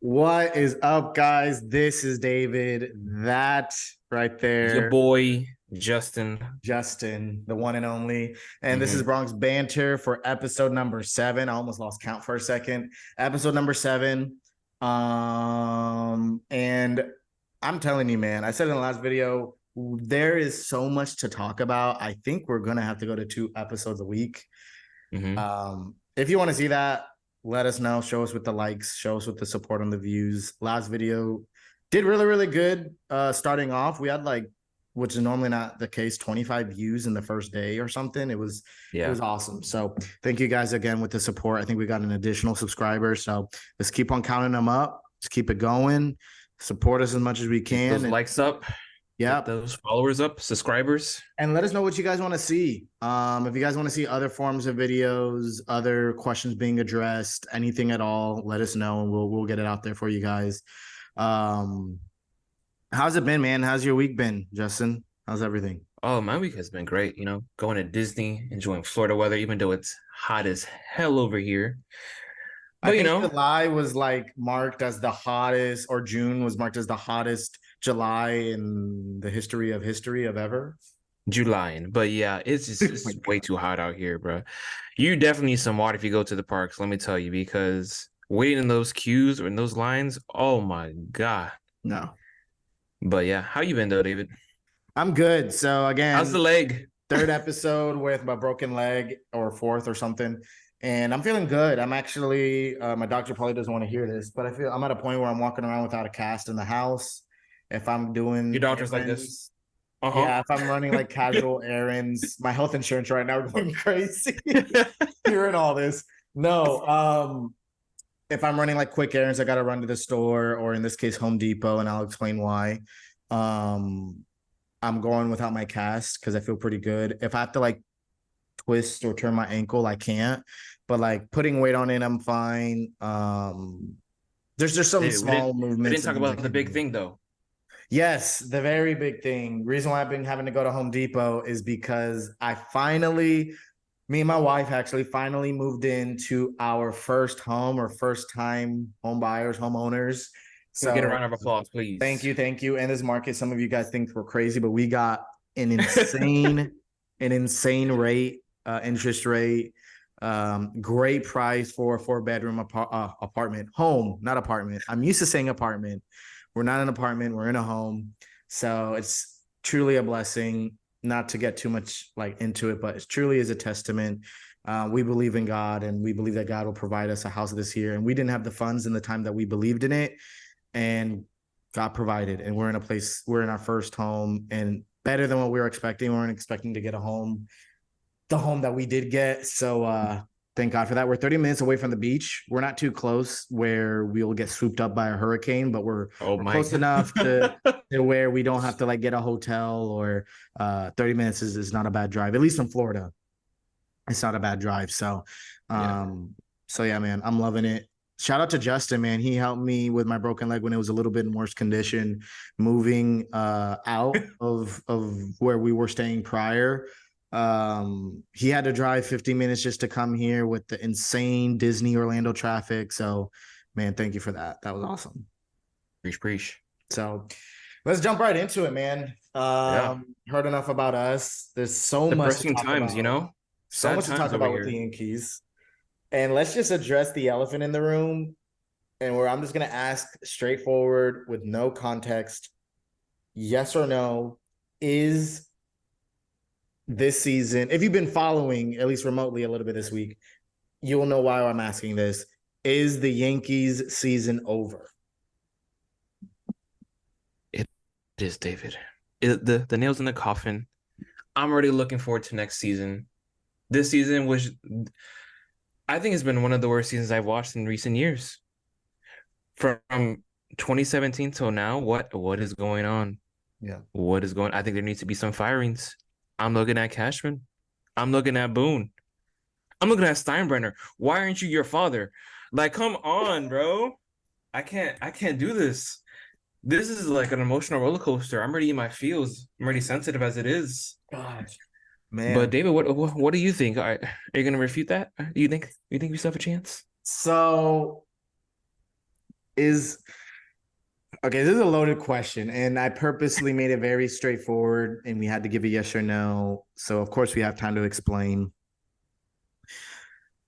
What is up, guys? This is David. That right Your there, boy Justin. Justin, the one and only. And this is hmm Bronx Banter for episode number 7. I almost lost count for a second. Episode number 7. And I'm telling you, man, I said in the last video, there is so much to talk about. I think we're gonna have to go to 2 episodes a week. hmm If you want to see that, let us know. Show us with the likes, show us with the support on the views. Last video did really, really good. Starting off, we had like, which is normally not the case, 25 views in the first day or something. It was Yeah. awesome. So thank you guys again with the support. I think we got an additional subscriber. So let's keep on counting them up. Let's keep it going. Support us as much as we Get can. those And likes up. Get yeah, those followers up, subscribers. and let us know what you guys want to see. If you guys want to see other forms of videos, other questions being addressed, anything at all, let us know and we'll get it out there for you guys. Um, how's it been, man? How's your week been, Justin? How's everything? Oh, my week has been great. Going to Disney, enjoying Florida weather, even though it's hot as hell over here. I But think July was like marked as the hottest, or June was marked as the hottest July in the history of ever. July. But yeah, it's just Oh my it's way God. too hot out here, bro. You definitely need some water if you go to the parks, let me tell you, because waiting in those queues or in those lines, oh my God. No, But yeah, how you been though, David? I'm good. So How's the again, leg? third episode with my broken leg or fourth or something. And I'm feeling good. I'm actually, my doctor probably doesn't want to hear this, but I feel I'm at a point where I'm walking around without a cast in the house. If I'm Your doing doctor's like this. errands, Uh-huh. yeah, if I'm running like casual errands, my health insurance right now going crazy hearing all this. No, if I'm running like quick errands, I got to run to the store or in this case, Home Depot, and I'll explain why. Um, I'm going without my cast because I feel pretty good. If I have to like twist or turn my ankle, I can't. But like putting weight on it, I'm fine. There's just some David, we didn't small we movements didn't and talk things I about the can big do. thing though. Yes, the very big thing. Reason why I've been having to go to Home Depot is because I finally, me and my wife actually finally moved into our first home or first time home buyers, homeowners. Can we get a So round of applause, please? thank you. And this market, some of you guys think we're crazy, but we got an insane rate, interest rate, great price for a 4 bedroom apartment, home, not apartment. I'm used to saying apartment. We're not an apartment, we're in a home. So it's truly a blessing. Not to get too much like into it, but it truly is a testament. We believe in God and we believe that God will provide us a house this year. And we didn't have the funds in the time that we believed in it, and God provided. And we're in a place, we're in our first home and better than what we were expecting. We weren't expecting to get a home, the home that we did get. So thank God for that. We're 30 minutes away from the beach. We're not too close where we'll get swooped up by a hurricane, but Oh we're my close enough to God. where we don't have to like get a hotel, or 30 minutes is not a bad drive, at least in Florida. It's not a bad drive. So Yeah. so yeah, man, I'm loving it. Shout out to Justin, man. He helped me with my broken leg when it was a little bit in worse condition, moving out of where we were staying prior. He had to drive 50 minutes just to come here with the insane Disney Orlando traffic. So, man, thank you for that. That was awesome. Preach, preach. So let's jump right into it, man. Yeah. Heard enough about us. There's so much to Depressing talk times, about. So Sad much to times talk over about with the here. Yankees. And let's just address the elephant in the room. And where I'm just going to ask straightforward with no context, yes or no, is this season, if you've been following at least remotely a little bit this week, you'll know why I'm asking this. Is the Yankees season over? It is, David. The nails in the coffin. I'm already looking forward to next season. This season was, I think it's been one of the worst seasons I've watched in recent years. From 2017 till now, what is going on? Yeah. What is going? I think there needs to be some firings. I'm looking at Cashman. I'm looking at Boone. I'm looking at Steinbrenner. Why aren't you your father? Like, come on, bro. I can't do this. This is like an emotional roller coaster. I'm already in my feels. I'm already sensitive as it is. Gosh, But man. David, what do you think? Are you gonna refute that? You think we still have a chance? So is okay. This is a loaded question, and I purposely made it very straightforward, and we had to give a yes or no. So of course we have time to explain.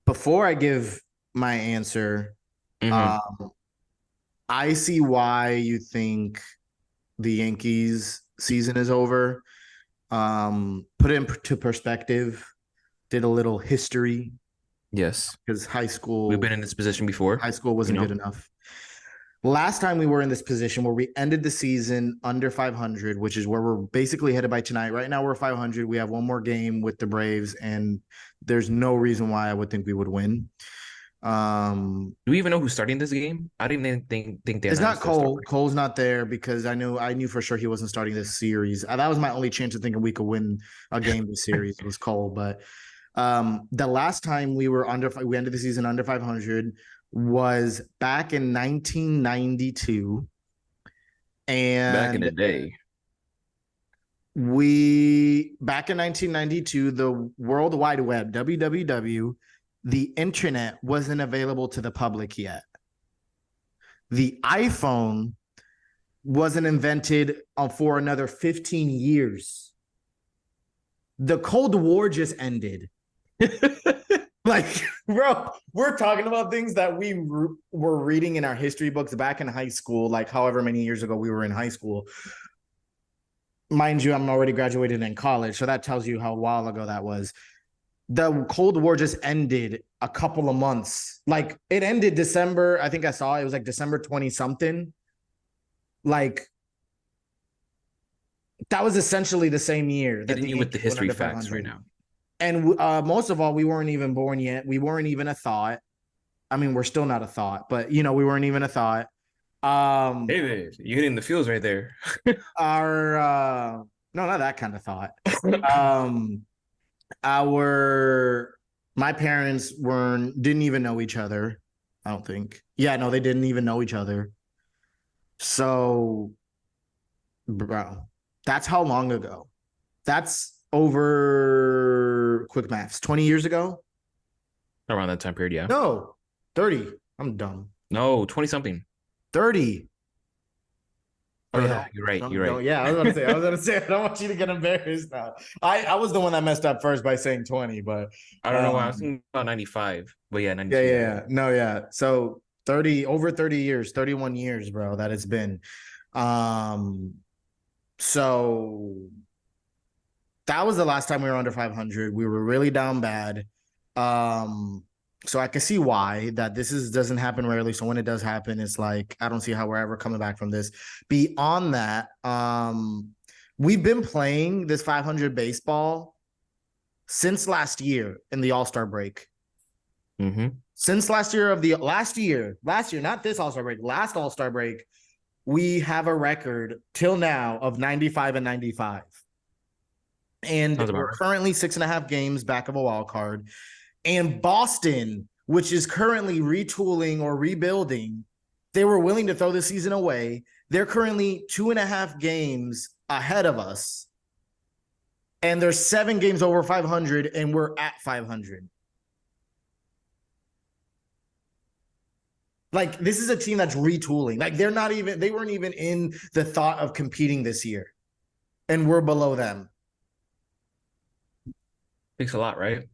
Before I give my answer, Mm-hmm. um, I see why you think the Yankees season is over. Put it into perspective. Did a little history Yes. because We've been in this position before, high school you wasn't know? good enough. Last time we were in this position where we ended the season under 500, which is where we're basically headed by tonight. Right now we're 500. We have one more game with the Braves, and there's no reason why I would think we would win. Do we even know who's starting this game? I didn't even think they It's not announced their start. Cole. Cole's not there because I knew for sure he wasn't starting this series. That was my only chance of thinking we could win a game this series was Cole. But the last time we ended the season under 500 was back in 1992, Back in and the day. we back in 1992 the World Wide Web www the internet wasn't available to the public yet. The iPhone wasn't invented for another 15 years. The Cold War just ended. Like, bro, we're talking about things that we were reading in our history books back in high school, like however many years ago we were in high school. Mind you, I'm already graduated in college, so that tells you how while ago that was. The Cold War just ended a couple of months. Like, it ended December. I think I saw it was like December 20 something. Like, that was essentially the same year that Hitting the you with the Yankees went history under facts right 500. now. And most of all, we weren't even born yet. We weren't even a thought. I mean, we're still not a thought, but we weren't even a thought. Um, Hey, you're hitting the feels right there. our no, not that kind of thought. Um, our my parents didn't even know each other. I don't think. Yeah, no, they didn't even know each other. So, bro, that's how long ago. That's over quick maths. 20 years ago? Around that time period, yeah. No, 30. I'm dumb. No, 20 something. 30. Oh Bro, yeah, you're right. You're right. don't, yeah, I was gonna say, I don't want you to get embarrassed now. I was the one that messed up first by saying 20, but I don't know why I was thinking about 95, but yeah, yeah, 92. yeah. No, yeah. So 30 over 30 years, 31 years, bro, that it's been. Um, so that was the last time we were under 500. We were really down bad. Um, so I can see why that doesn't happen rarely. So when it does happen, it's like I don't see how we're ever coming back from this. Beyond that, we've been playing this 500 baseball since last year in the All-Star break. Mm-hmm. Since last year, not this All-Star break, last All-Star break, we have a record till now of 95 and 95. And Sounds about we're right. currently 6.5 games back of a wild card. And Boston, which is currently retooling or rebuilding, they were willing to throw the season away. They're currently 2.5 games ahead of us. And they're 7 games over 500, and we're at 500. Like, this is a team that's retooling. Like, they weren't even in the thought of competing this year. And we're below them. Takes a lot, right?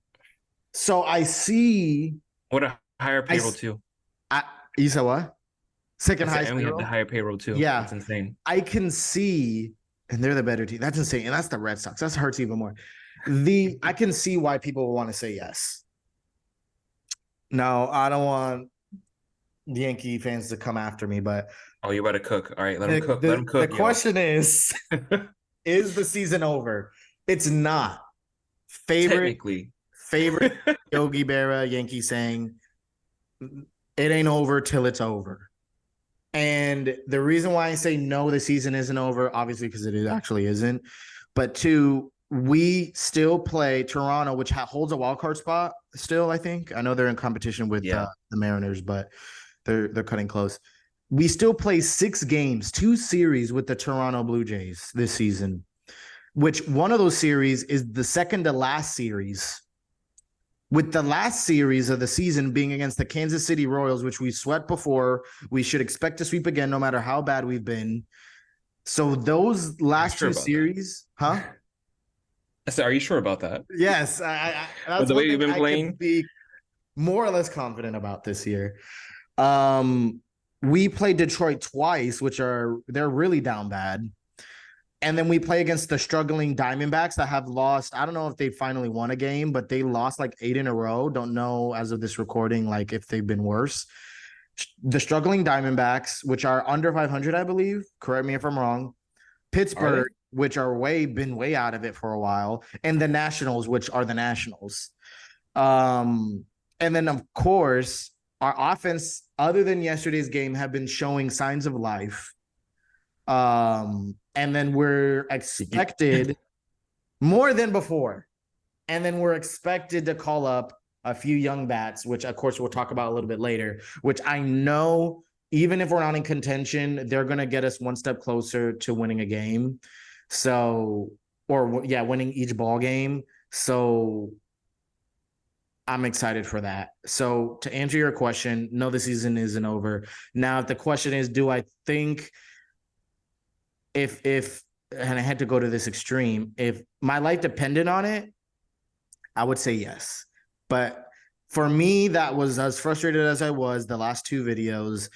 So I see. What a higher payroll too. You said what? Second highest And we have payroll? the higher payroll too. Yeah. That's insane. I can see, and they're the better team. That's insane. And that's the Red Sox. That hurts even more. I can see why people will want to say yes. No, I don't want the Yankee fans to come after me, but Oh, you better cook. All right, let him cook. Let him cook. The question is the season over? It's not. Technically. Favorite Yogi Berra Yankee saying, it ain't over till it's over. And the reason why I say no, the season isn't over, obviously, because it actually isn't. But two, we still play Toronto, which holds a wild card spot still, I think. I know they're in competition with the Mariners, but they're cutting close. We still play 6 games, 2 series with the Toronto Blue Jays this season, which one of those series is the second to last series with the last series of the season being against the Kansas City Royals, which we swept before. We should expect to sweep again, no matter how bad we've been. So those Are you last sure two about that? series, huh? I said, are you sure about that? Yes, With that's the one way we've thing been I could playing? be more or less confident about this year. Um, we played Detroit twice, they're really down bad. And then we play against the struggling Diamondbacks that have lost. I don't know if they finally won a game, but they lost like 8 in a row. Don't know as of this recording, like if they've been worse. The struggling Diamondbacks, which are under 500, I believe. Correct me if I'm wrong. Are they? Pittsburgh, which are way out of it for a while, and the Nationals, which are the Nationals. Um, and then of course, our offense, other than yesterday's game, have been showing signs of life. And then we're expected more than before. And then we're expected to call up a few young bats, which of course we'll talk about a little bit later, which I know even if we're not in contention, they're going to get us one step closer to winning a game. So, or yeah, winning each ball game. So I'm excited for that. So to answer your question, no, the season isn't over. Now, if the question is, do I think if and I had to go to this extreme, if my life depended on it, I would say yes. But for me, that was as frustrated as I was the last two videos.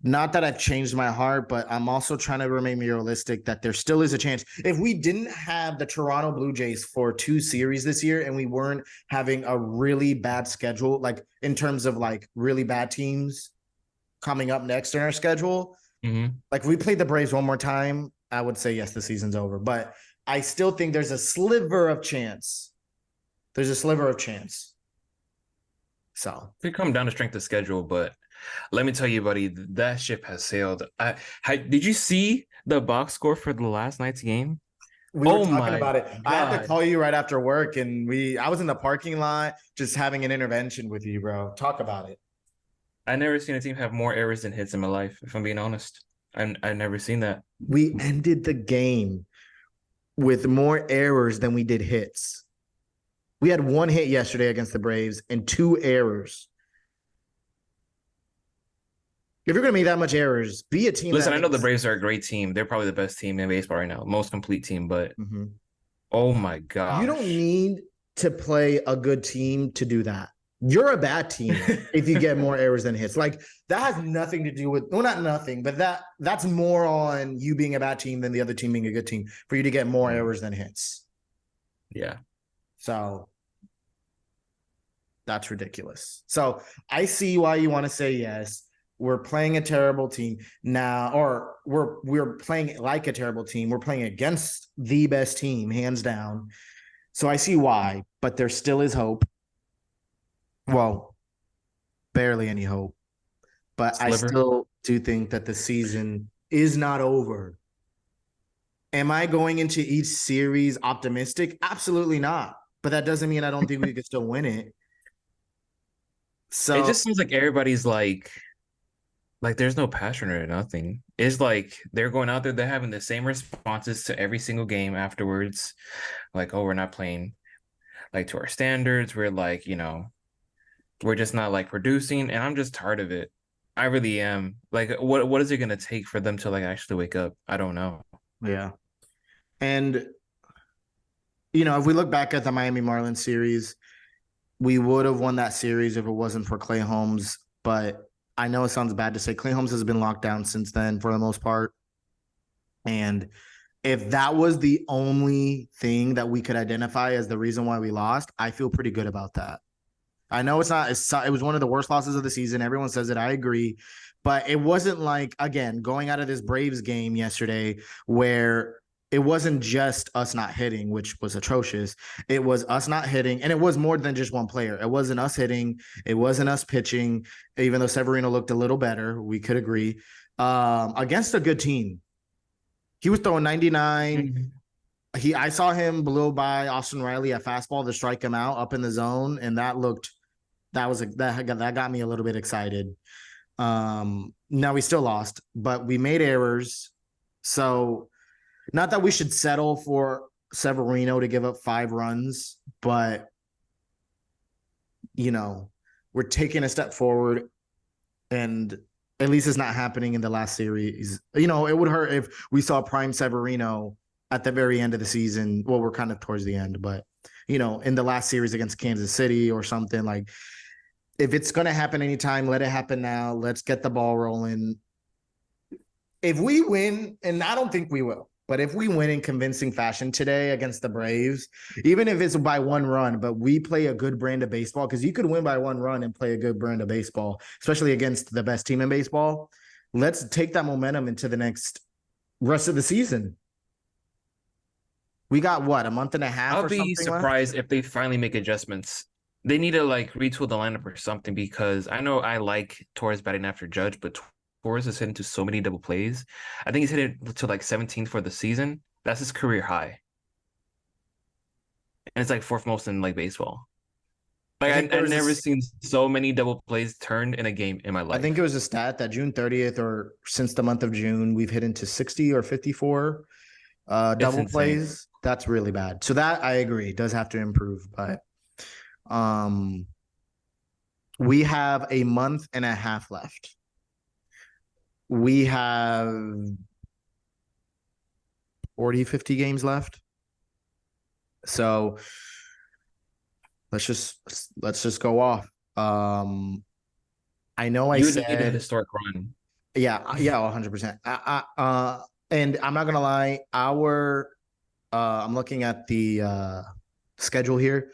Not that I've changed my heart, but I'm also trying to remain realistic that there still is a chance. If we didn't have the Toronto Blue Jays for two series this year and we weren't having a really bad schedule, like in terms of like really bad teams coming up next in our schedule, Mm-hmm. like if we played the Braves one more time, I would say yes, the season's over. But I still think there's a sliver of chance. There's a sliver of chance. So We come down to strength of schedule, but let me tell you, buddy, that ship has sailed. Did you see the box score for the last night's game? we were Oh talking my about it. I had to God. call you right after work, and I was in the parking lot just having an intervention with you, bro. Talk about it. I never seen a team have more errors than hits in my life, if I'm being honest. I never seen that. We ended the game with more errors than we did hits. We had one hit yesterday against the Braves and two errors. If you're going to make that much errors, be a team Listen, that I know the makes. Braves are a great team. They're probably the best team in baseball right now, most complete team, but Mhm. oh my You don't gosh. need to play a good team to do that. You're a bad team if you get more errors than hits. Like that has nothing to do with, well, not nothing, but that's more on you being a bad team than the other team being a good team for you to get more errors than hits. Yeah. So that's ridiculous. So I see why you want to say yes. We're playing a terrible team now, or we're playing like a terrible team. We're playing against the best team, hands down. So I see why, but there still is hope. Well, barely any hope. But I Sliver. still do think that the season is not over. Am I going into each series optimistic? Absolutely not. But that doesn't mean I don't think we could still win it. It So just seems like everybody's like there's no passion or nothing. It's like they're going out there, they're having the same responses to every single game afterwards. Like, oh, we're not playing like to our standards. We're like, we're just not like producing, and I'm just tired of it. I really am. Like, what is it gonna take for them to like actually wake up? I don't know. yeah. And if we look back at the Miami Marlins series, we would have won that series if it wasn't for Clay Holmes. But I know it sounds bad to say Clay Holmes has been locked down since then for the most part. And if that was the only thing that we could identify as the reason why we lost, I feel pretty good about that. I know it's not, it was one of the worst losses of the season. Everyone says it. I agree. But it wasn't like, again, going out of this Braves game yesterday where it wasn't just us not hitting, which was atrocious. It was us not hitting. And it was more than just one player. It wasn't us hitting. It wasn't us pitching, even though Severino looked a little better. We could agree. Against a good team. He was throwing 99. Mhm. I saw him blow by Austin Riley at fastball to strike him out up in the zone, and that got me a little bit excited. Now we still lost, but we made errors. So not that we should settle for Severino to give up 5 runs, but you know, we're taking a step forward, and at least it's not happening in the last series. You know, it would hurt if we saw prime Severino at the very end of the season. Well, we're kind of towards the end, but you know, in the last series against Kansas City or something. Like, if it's going to happen anytime, let it happen now. Let's get the ball rolling. If we win, and I don't think we will, but if we win in convincing fashion today against the Braves, even if it's by one run, but we play a good brand of baseball, because you could win by one run and play a good brand of baseball, especially against the best team in baseball. Let's take that momentum into the next rest of the season. We got what, a month and a half I'll or be something left? surprised if they finally make adjustments. They need to like retool the lineup or something because I know I like Torres batting after Judge, but Torres is hitting to so many double plays. I think he's hitting to like 17 for the season. That's his career high. And it's like fourth most in like baseball. I Like think there I was never this, seen so many double plays turned in a game in my I think life. it was a stat that June 30th, or since the month of June, we've hit into 60 or 54 It's double insane. plays. That's really bad. So that, I agree, does have to improve. But um, we have a month and a half left. We have 40, 50 games left. So let's just go off. I know I You would need a said, historic run. yeah, 100%. And I'm not gonna lie, I'm looking at the schedule here.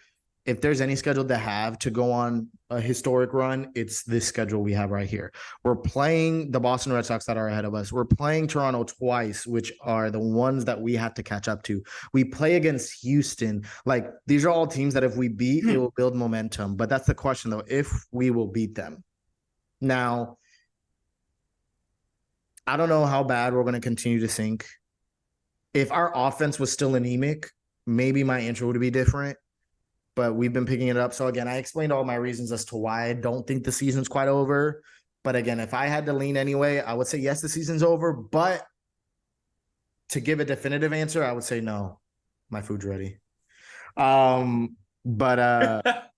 If there's any schedule to have to go on a historic run, it's this schedule we have right here. We're playing the Boston Red Sox that are ahead of us. We're playing Toronto twice, which are the ones that we have to catch up to. We play against Houston. Like, these are all teams that if we beat, it will build momentum. But that's the question, though, if we will beat them. Now, I don't know how bad we're going to continue to sink. If our offense was still anemic, maybe my intro would be different, but we've been picking it up. So again, I explained all my reasons as to why I don't think the season's quite over. But again, if I had to lean anyway, I would say yes, the season's over. But to give a definitive answer, I would say no. My food's ready. But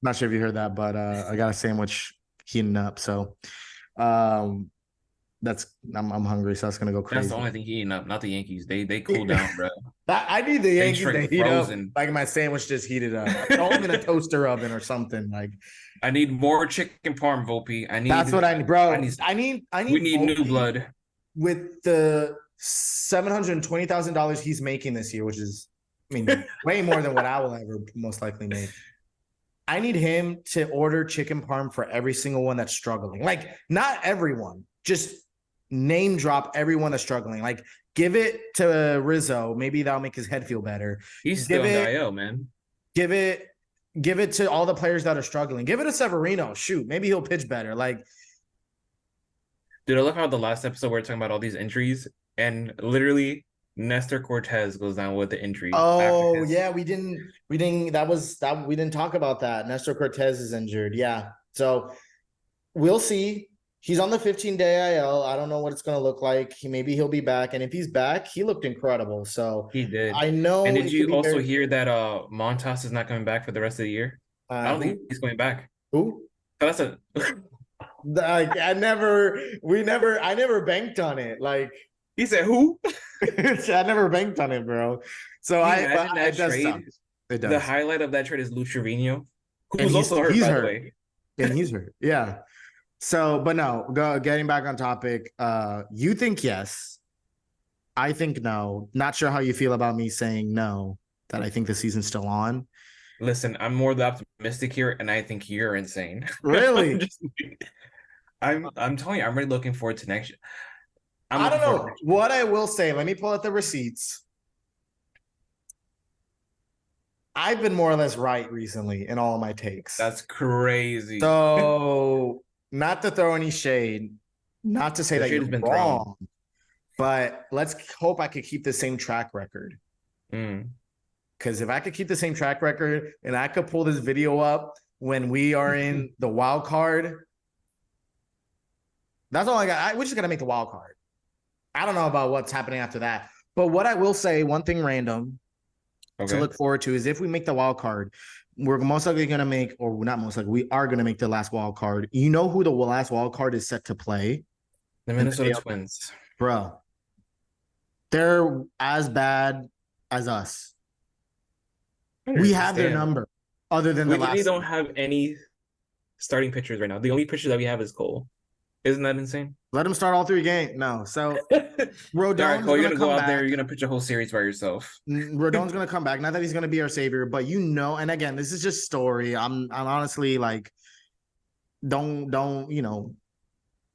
not sure if you heard that, but I got a sandwich heating up. So um that's I'm hungry, so that's gonna go That's the crazy. only thing heating up, not the Yankees. They cool down, bro. I need the They Yankees to straight heat up frozen. like my sandwich just heated up. Like, throw them in a toaster oven or something. Like, I need more chicken parm, Volpe. that's what I need, I bro. need I we need need new Volpe blood. with the $720,000 he's making this year, which is, I mean, way more than what I will ever most likely make. I need him to order chicken parm for every single one that's struggling. Like, not everyone, just name drop everyone that's struggling. Like, give it to Rizzo. Maybe that'll make his head feel better. He's Give still in the it, IL, man. give it, give it to all the players that are struggling. Give it to Severino. Shoot, maybe he'll pitch better. Like, Dude, I love how the last episode we are talking about all these injuries, and literally Nestor Cortez goes down with the injury after oh his. yeah, we didn't talk about that. Nestor Cortez is injured. Yeah. So we'll see. He's on the 15-day IL. I don't know what it's going to look like. Maybe he'll be back. And if he's back, he looked incredible. So He did. I And know did it could you be also very, hear that Montas is not coming back for the rest of the year? I don't think who? he's going back. Who? So that's a Like, I never banked on it. Like, he said who? I never banked on it, bro. So Can you but imagine that it does suck. trade? It The does. highlight of that trade is Lou Trevino, And who's also hurt, he's by the hurt. way. And he's hurt. Yeah. So, but no, getting back on topic. You think yes. I think no. Not sure how you feel about me saying no, that I think the season's still on. Listen, I'm more the optimistic here, and I think you're insane. I'm Really? just, I'm telling you, I'm really looking forward to next year. I'm I looking don't forward to know. next year. What I will say, let me pull out the receipts. I've been more or less right recently in all of my takes. That's crazy. So, not to throw any shade, not to say The that shade you're has been thrown. wrong, but let's hope I could keep the same track record. Mm. Because if I could keep the same track record and I could pull this video up when we are in the wild card, that's all I got. We just got to make the wild card. I don't know about what's happening after that. But what I will say, one thing random to Okay. look forward to is if we make the wild card, we're most likely going to make, or not most likely, we are going to make the last wild card. You know who the last wild card is set to play? The In the Minnesota AL Twins. bro, they're as bad as us. I We have their understand. number, other than We the literally last. don't have any starting pitchers right now. The only pitcher that we have is Cole. Isn't that insane? Let them start all 3 games. No, so All right, Rodon's Cole, you're gonna gonna go come out there. back. You're gonna pitch a whole series by yourself. Rodon's gonna come back. Not that he's gonna be our savior, but and again, this is just story. I'm honestly like, don't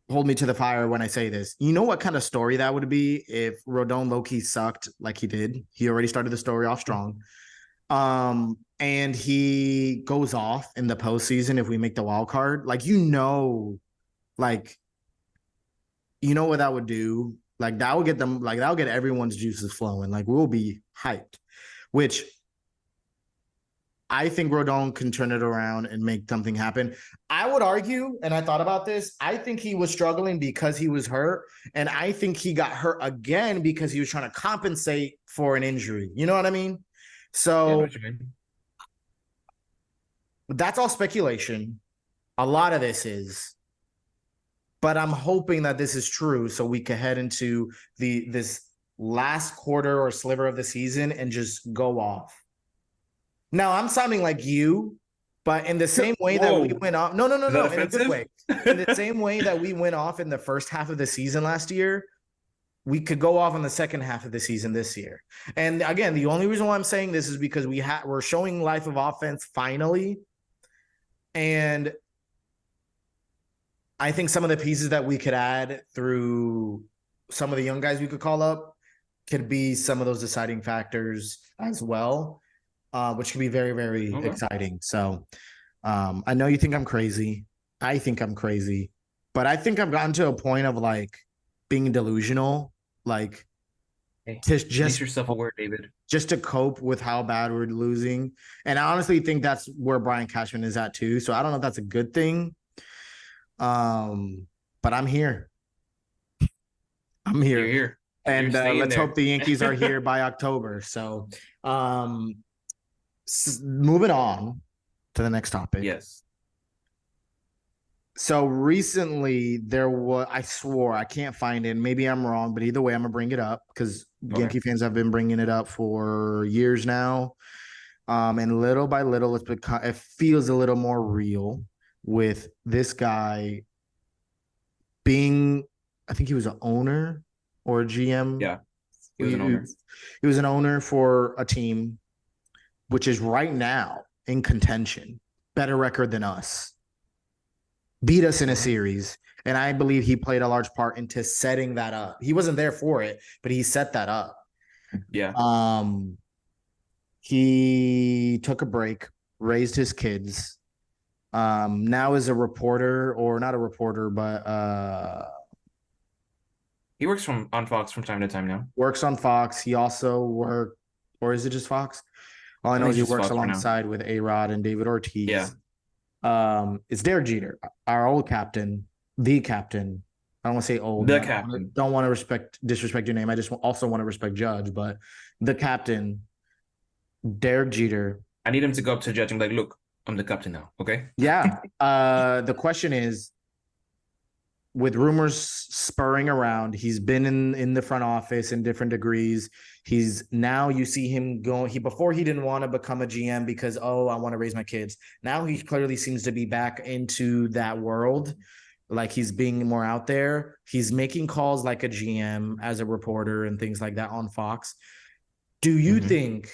hold me to the fire when I say this. You know what kind of story that would be if Rodon low-key sucked like he did. He already started the story off strong. And he goes off in the postseason if we make the wild card. Like, like, what that would do? Like, that would get them, like, that would get everyone's juices flowing. Like, we'll be hyped, which I think Rodon can turn it around and make something happen. I would argue, and I thought about this, I think he was struggling because he was hurt. And I think he got hurt again because he was trying to compensate for an injury. You know what I mean? So that's all speculation. A lot of this is. But I'm hoping that this is true so we can head into this last quarter or sliver of the season and just go off. Now, I'm sounding like you, but in the same way that we went off. No, Is that in a good offensive? way. In the same way that we went off in the first half of the season last year, we could go off in the second half of the season this year. And again, the only reason why I'm saying this is because we're showing life of offense finally. And I think some of the pieces that we could add through some of the young guys we could call up could be some of those deciding factors as well, which could be very, very exciting. So I know you think I'm crazy. I think I'm crazy, but I think I've gotten to a point of like being delusional, like to just yourself aware, David, just to cope with how bad we're losing. And I honestly think that's where Brian Cashman is at too. So I don't know if that's a good thing. But I'm here. I'm here. You're here. And let's hope the Yankees are here by October. So moving on to the next topic. Yes. So recently I swore, I can't find it. Maybe I'm wrong, but either way, I'm gonna bring it up because Yankee fans have been bringing it up for years now. And little by little, it feels a little more real with this guy being, I think he was an owner or a GM. Yeah, he was an owner. He was an owner for a team, which is right now in contention, better record than us, beat us in a series. And I believe he played a large part into setting that up. He wasn't there for it, but he set that up. Yeah. He took a break, raised his kids, now is a reporter, or not a reporter, but he works on Fox from time to time now. Works on Fox. He also worked, or is it just Fox? All I know is he works alongside with A-Rod and David Ortiz. Yeah. It's Derek Jeter, our old captain, the captain. I don't want to say old. The captain. Don't want to disrespect your name. I just also want to respect Judge, but the captain, Derek Jeter. I need him to go up to Judge and be like, look, I'm the captain now, okay? Yeah. The question is, with rumors spurring around, he's been in the front office in different degrees. He's now, you see him going. Before he didn't want to become a GM because, I want to raise my kids. Now he clearly seems to be back into that world. Like he's being more out there. He's making calls like a GM as a reporter and things like that on Fox. Do you think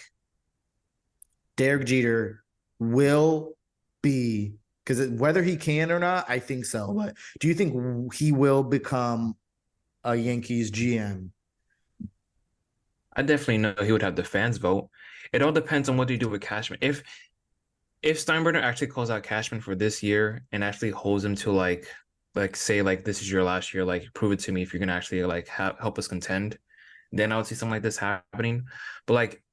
Derek Jeter will be, because whether he can or not, I think so, but do you think he will become a Yankees GM? I definitely know he would have the fans vote. It all depends on what they do with Cashman. If Steinbrenner actually calls out Cashman for this year and actually holds him to like say like this is your last year, like prove it to me if you're gonna actually like help us contend, then I would see something like this happening. But like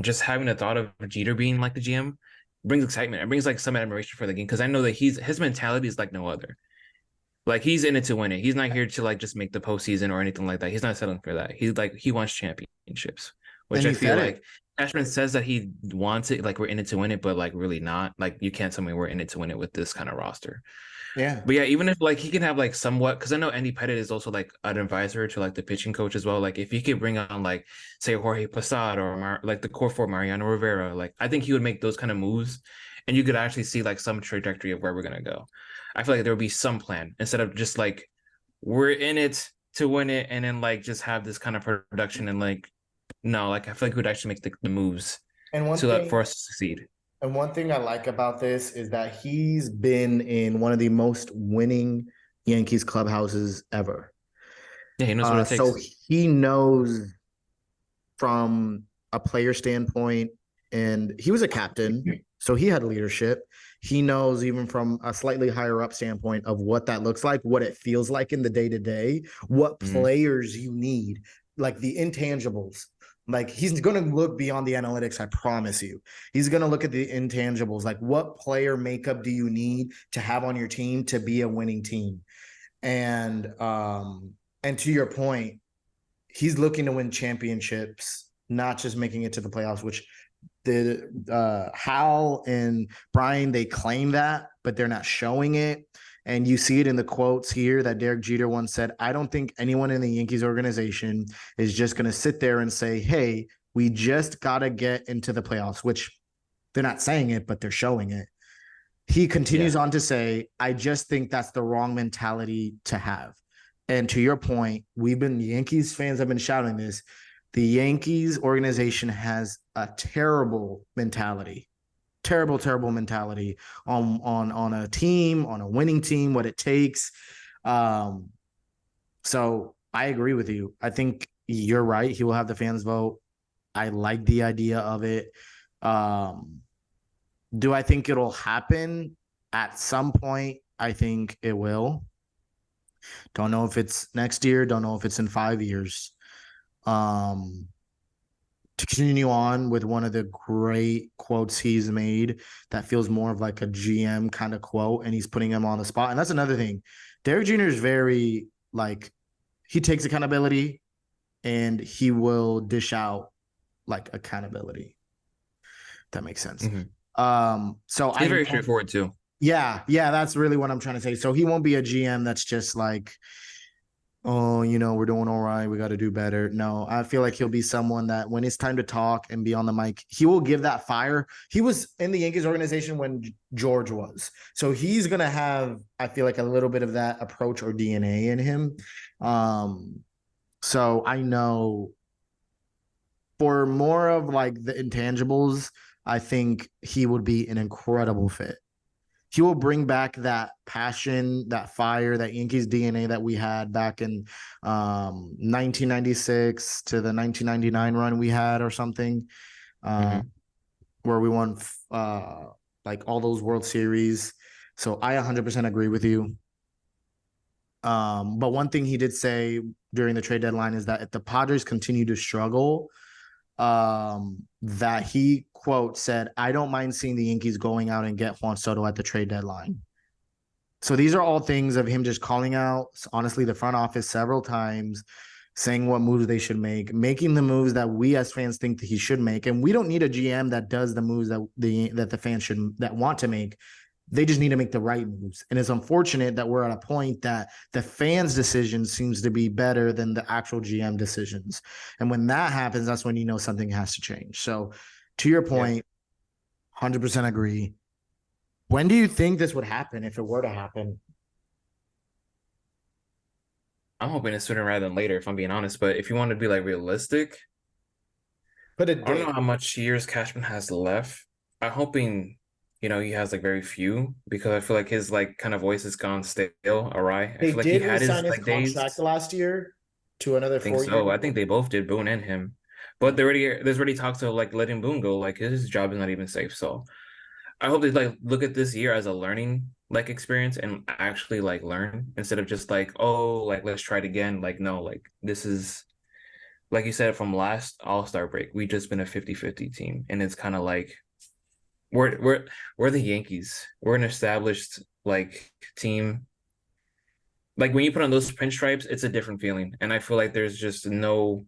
just having the thought of Jeter being like the GM brings excitement. It brings like some admiration for the game because I know that his mentality is like no other. Like he's in it to win it. He's not here to like just make the postseason or anything like that. He's not settling for that. He's like he wants championships, which I feel like Cashman says that he wants it, like we're in it to win it, but like really not. Like you can't tell me we're in it to win it with this kind of roster. Yeah. But yeah, even if like he can have like somewhat, because I know Andy Pettit is also like an advisor to like the pitching coach as well. Like if he could bring on like say Jorge Posada or like the core for Mariano Rivera, like I think he would make those kind of moves, and you could actually see like some trajectory of where we're gonna go. I feel like there would be some plan instead of just like we're in it to win it, and then like just have this kind of production and like no, like I feel like we would actually make the moves And to one let thing for us to succeed. And one thing I like about this is that he's been in one of the most winning Yankees clubhouses ever. Yeah, he knows what it So takes. he knows from a player standpoint, and he was a captain, so he had leadership. He knows even from a slightly higher up standpoint of what that looks like, what it feels like in the day to day, what Mhm. players you need, like the intangibles. Like he's going to look beyond the analytics, I promise you. He's going to look at the intangibles, like what player makeup do you need to have on your team to be a winning team? And and to your point, he's looking to win championships, not just making it to the playoffs, which the Hal and Brian, they claim that, but they're not showing it. And you see it in the quotes here that Derek Jeter once said, I don't think anyone in the Yankees organization is just going to sit there and say, hey, we just got to get into the playoffs, which they're not saying it, but they're showing it. He Yeah. continues on to say, I just think that's the wrong mentality to have. And to your point, Yankees fans have been shouting this. The Yankees organization has a terrible mentality, terrible mentality on a team, on a winning team, what it takes. Um, so I agree with you. I think you're right. He will have the fans vote. I like the idea of it. Um, do I think it'll happen at some point? I think it will. Don't know if it's next year. Don't know if it's in 5 years. Um, to continue on with one of the great quotes he's made that feels more of like a GM kind of quote, and he's putting him on the spot. And that's another thing. Derek Jr. is very like he takes accountability and he will dish out like accountability. If that makes sense. Hmm. So He's I very know. straightforward too. Yeah, that's really what I'm trying to say. So he won't be a GM that's just like, oh, we're doing all right. We got to do better. No, I feel like he'll be someone that when it's time to talk and be on the mic, he will give that fire. He was in the Yankees organization when George was. So he's going to have, I feel like, a little bit of that approach or DNA in him. Um, so I know for more of like the intangibles, I think he would be an incredible fit. He will bring back that passion, that fire, that Yankees DNA that we had back in 1996 to the 1999 run we had or something, uh, Hmm. where we won like all those World Series. So I 100% agree with you. But one thing he did say during the trade deadline is that if the Padres continue to struggle, that he quote said, I don't mind seeing the Yankees going out and get Juan Soto at the trade deadline. So these are all things of him just calling out, honestly, the front office several times, saying what moves they should make, making the moves that we as fans think that he should make. And we don't need a GM that does the moves that the fans should that want to make. They just need to make the right moves. And it's unfortunate that we're at a point that the fans' decision seems to be better than the actual GM decisions. And when that happens, that's when you know something has to change. So to your Yeah. point, 100% agree. When do you think this would happen if it were to happen? I'm hoping it's sooner rather than later, if I'm being honest. But if you want to be like realistic, Put a I don't know date. how much years Cashman has left. I'm hoping, he has like very few because I feel like his like kind of voice has gone stale, awry. I They feel like he did had re-sign his his like contract days. last year to another I think 4 year so. I deal. think they both did, Boone and him. But there's already talks of like letting Boone go. Like his job is not even safe. So I hope they like look at this year as a learning like experience and actually like learn instead of just like, oh, like let's try it again. Like, no, like this is like you said from last All-Star break, we just been a 50-50 team. And it's kind of like we're the Yankees. We're an established like team. Like when you put on those pinstripes, it's a different feeling. And I feel like there's just no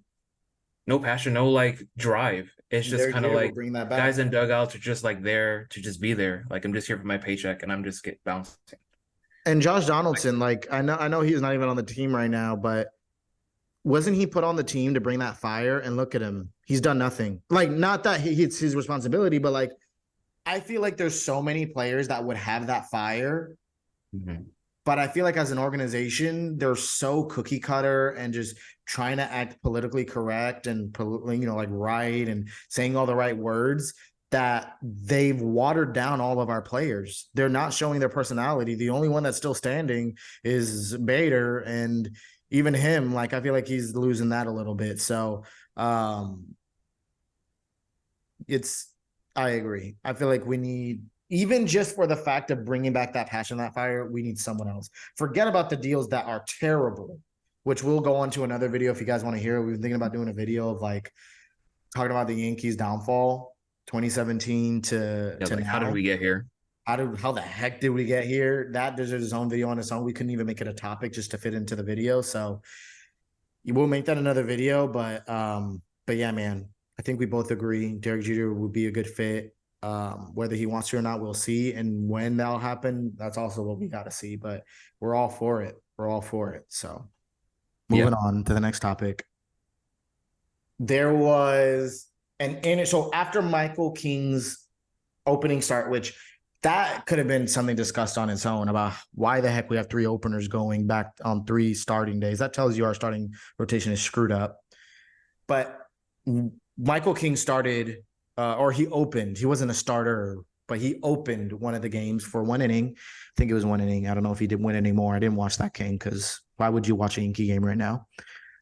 passion, no like drive. It's just Derek kind of Jeter will like bring that back. guys in dugouts are just like there to just be there. Like I'm just here for my paycheck and I'm just get bouncing. And Josh Like, Donaldson, like I know he's not even on the team right now, but wasn't he put on the team to bring that fire? And look at him, he's done nothing. Like, not that it's his responsibility, but like I feel like there's so many players that would have that fire, mhm. but I feel like as an organization, they're so cookie cutter and just trying to act politically correct and like right and saying all the right words that they've watered down all of our players. They're not showing their personality. The only one that's still standing is Bader, and even him, like I feel like he's losing that a little bit. So it's I agree. I feel like we need, even just for the fact of bringing back that passion, that fire, we need someone else. Forget about the deals that are terrible, which we'll go on to another video if you guys want to hear. We've been thinking about doing a video of like talking about the Yankees downfall 2017 Yeah, to like how did now. we get here? How the heck did we get here? That deserves its own video on its own. We couldn't even make it a topic just to fit into the video. So we'll make that another video. But yeah, man, I think we both agree Derek Jeter would be a good fit. Whether he wants to or not, we'll see. And when that'll happen, that's also what we got to see. But we're all for it. We're all for it. So Yeah. moving on to the next topic. There was an in so after Micheal King's opening start, which that could have been something discussed on its own about why the heck we have three openers going back on three starting days. That tells you our starting rotation is screwed up. But Micheal King started, or he opened. He wasn't a starter, but he opened one of the games for one inning. I think it was one inning. I don't know if he did win anymore. I didn't watch that game because why would you watch a Yankee game right now?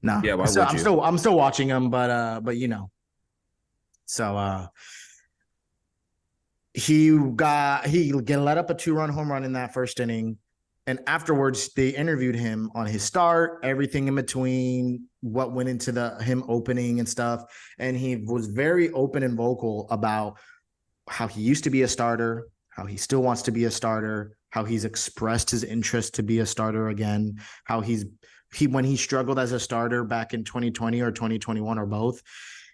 No, Yeah, why so would you? I'm still watching them, but you know, so he let up a 2-run home run in that first inning. And afterwards, they interviewed him on his start, everything in between, what went into him opening and stuff. And he was very open and vocal about how he used to be a starter, how he still wants to be a starter, how he's expressed his interest to be a starter again, how he when he struggled as a starter back in 2020 or 2021 or both,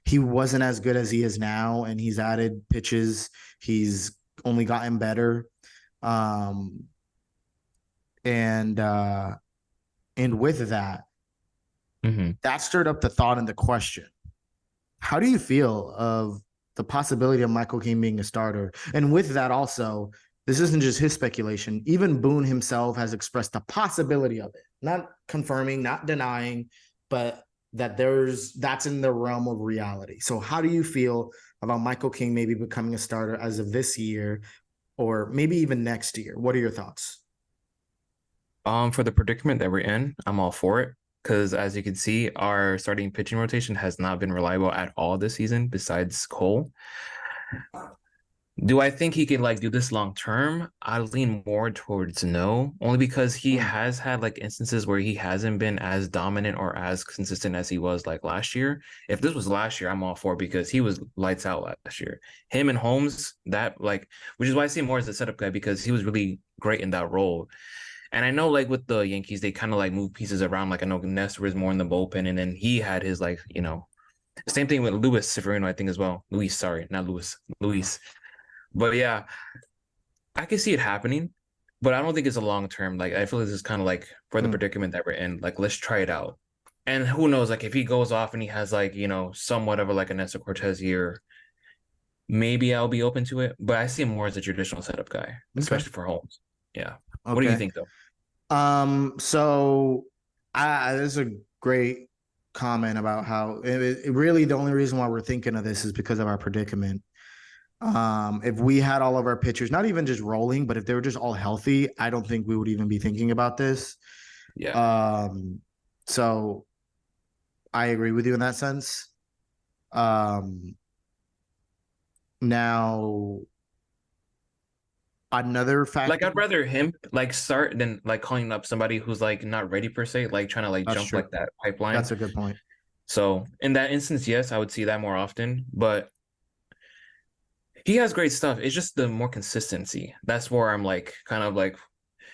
he wasn't as good as he is now, and he's added pitches. He's only gotten better. Um, and with that, Mm-hmm. that stirred up the thought and the question: how do you feel of the possibility of Micheal King being a starter? And with that, also, this isn't just his speculation. Even Boone himself has expressed the possibility of it, not confirming, not denying, but that that's in the realm of reality. So, how do you feel about Micheal King maybe becoming a starter as of this year, or maybe even next year? What are your thoughts? For the predicament that we're in, I'm all for it. Because as you can see, our starting pitching rotation has not been reliable at all this season, besides Cole. Do I think he can like do this long term? I lean more towards no, only because he Mm. has had like instances where he hasn't been as dominant or as consistent as he was like last year. If this was last year, I'm all for it because he was lights out last year. Him and Holmes, that like, which is why I see him more as a setup guy because he was really great in that role. And I know like with the Yankees, they kind of like move pieces around. Like I know Nestor was more in the bullpen, and then he had his like, same thing with Luis Severino, I think as well. Luis, sorry, not Luis, Luis. But yeah, I can see it happening, but I don't think it's a long term. Like I feel like this is kind of like for the Mm. predicament that we're in. Like let's try it out, and who knows? Like if he goes off and he has like somewhat of a like a Nestor Cortez year, maybe I'll be open to it. But I see him more as a traditional setup guy, Okay. especially for Holmes. Yeah. What do you Okay. think though? So this is a great comment about how it really the only reason why we're thinking of this is because of our predicament. If we had all of our pitchers, not even just rolling, but if they were just all healthy, I don't think we would even be thinking about this. Yeah. Um, so I agree with you in that sense. Um, Now another Like factor. I'd rather him like start than like calling up somebody who's like not ready per se, like trying to like That's jump true. like that pipeline. That's a good point. So in that instance, yes, I would see that more often. But he has great stuff. It's just the more consistency. That's where I'm like kind of like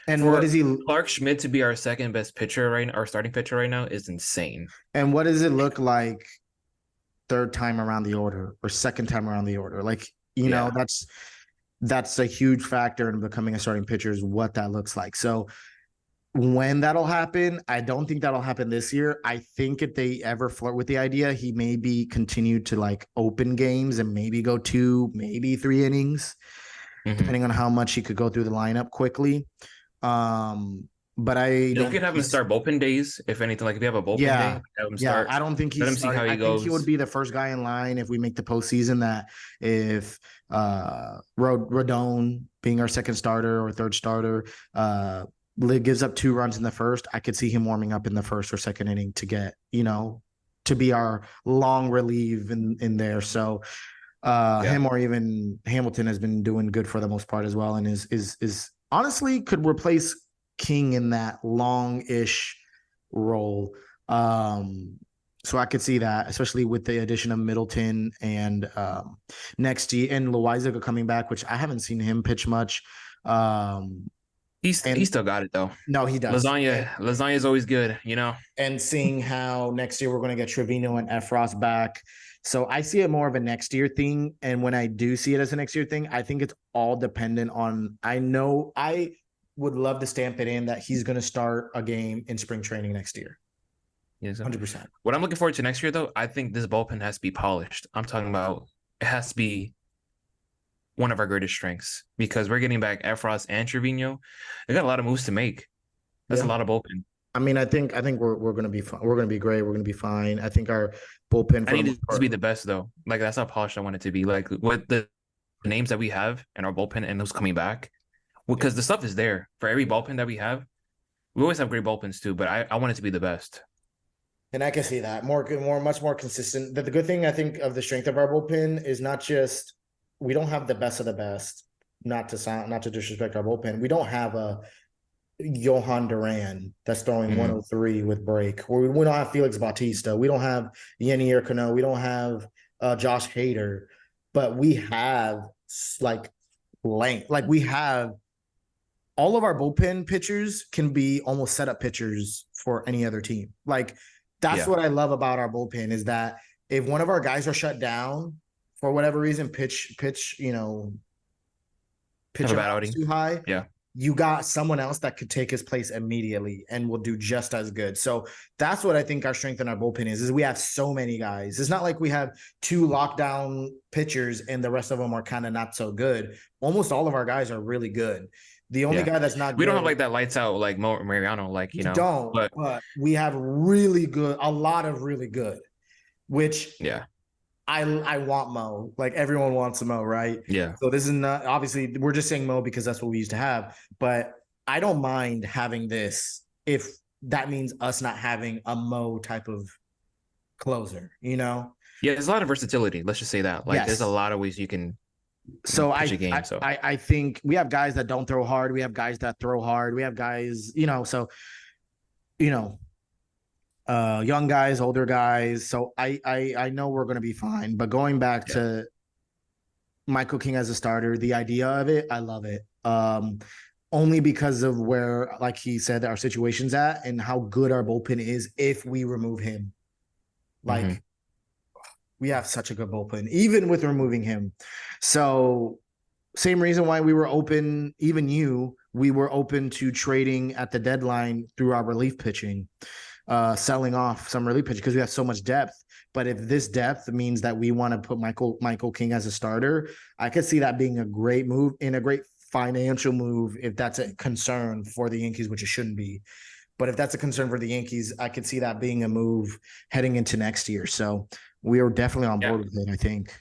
And what for is he? Clark Schmidt to be our second best pitcher right now, our starting pitcher right now is insane. And what does it look like third time around the order or second time around the order. Like, Yeah. that's a huge factor in becoming a starting pitcher is what that looks like. So when that'll happen, I don't think that'll happen this year. I think if they ever flirt with the idea, he maybe continue to like open games and maybe go 2, maybe 3 innings, Mm-hmm. depending on how much he could go through the lineup quickly. But I You don't could think have him he's start bullpen days, if anything. Like if you have a bullpen day, yeah. have him Yeah, start. I don't think Let he's him see starting. how he I think he would goes. be the first guy in line if we make the postseason. That if Rodon being our second starter or third starter gives up 2 runs in the first, I could see him warming up in the first or second inning to get, to be our long relief in there. So Yeah. him or even Hamilton has been doing good for the most part as well, and is honestly could replace King in that long-ish role. So I could see that, especially with the addition of Middleton and next year and Loizaga coming back, which I haven't seen him pitch much. Um, He and still got it though. no, he does. Lasagna is always good, you know. And seeing how next year we're going to get Trevino and Efros back. So I see it more of a next year thing. And when I do see it as a next year thing, I think it's all dependent on, I know I would love to stamp it in that he's going to start a game in spring training next year. Yes. 100%. What I'm looking forward to next year though, I think this bullpen has to be polished. I'm talking about it has to be one of our greatest strengths because we're getting back Efros and Trevino. They got a lot of moves to make. That's a Yeah. lot of bullpen. I mean, I think we're going to be fine. We're going to be great. We're going to be fine. I think our bullpen I for the need most it to part. be the best though. Like that's how polished I want it to be. Like with the names that we have in our bullpen and those coming back, because the stuff is there for every bullpen that we have. We always have great bullpens too, but I want it to be the best. And I can see that much more consistent. The good thing I think of the strength of our bullpen is not just we don't have the best of the best. Not to disrespect our bullpen. We don't have a Johan Duran that's throwing 103 with break. We don't have Felix Bautista. We don't have Yenny Urcano. We don't have Josh Hader. But we have like length. Like we have all of our bullpen pitchers can be almost setup pitchers for any other team. Like that's what I love about our bullpen is that if one of our guys are shut down for whatever reason, pitch, pitch Have a bad outing. too high, Yeah. you got someone else that could take his place immediately and will do just as good. So that's what I think our strength in our bullpen is we have so many guys. It's not like we have 2 lockdown pitchers and the rest of them are kind of not so good. Almost all of our guys are really good. The only guy that's not we good. don't have like that lights out like Mariano, like We don't, but we have really good, a lot of really good, which I want Mo. Like everyone wants a Mo, right? Yeah. So this is not obviously we're just saying Mo because that's what we used to have. But I don't mind having this if that means us not having a Mo type of closer, Yeah, there's a lot of versatility. Let's just say that. Like there's a lot of ways you can so I think we have guys that don't throw hard. We have guys that throw hard. We have guys, so young guys, older guys. So I know we're gonna be fine. But going back to Micheal King as a starter, the idea of it, I love it. Only because of where, like he said, our situation's at and how good our bullpen is if we remove him. Like we have such a good bullpen, even with removing him. So same reason why we were open, we were open to trading at the deadline through our relief pitching, selling off some relief pitching because we have so much depth. But if this depth means that we want to put Micheal King as a starter, I could see that being a great move and a great financial move if that's a concern for the Yankees, which it shouldn't be. But if that's a concern for the Yankees, I could see that being a move heading into next year. So we are definitely on board with it, I think.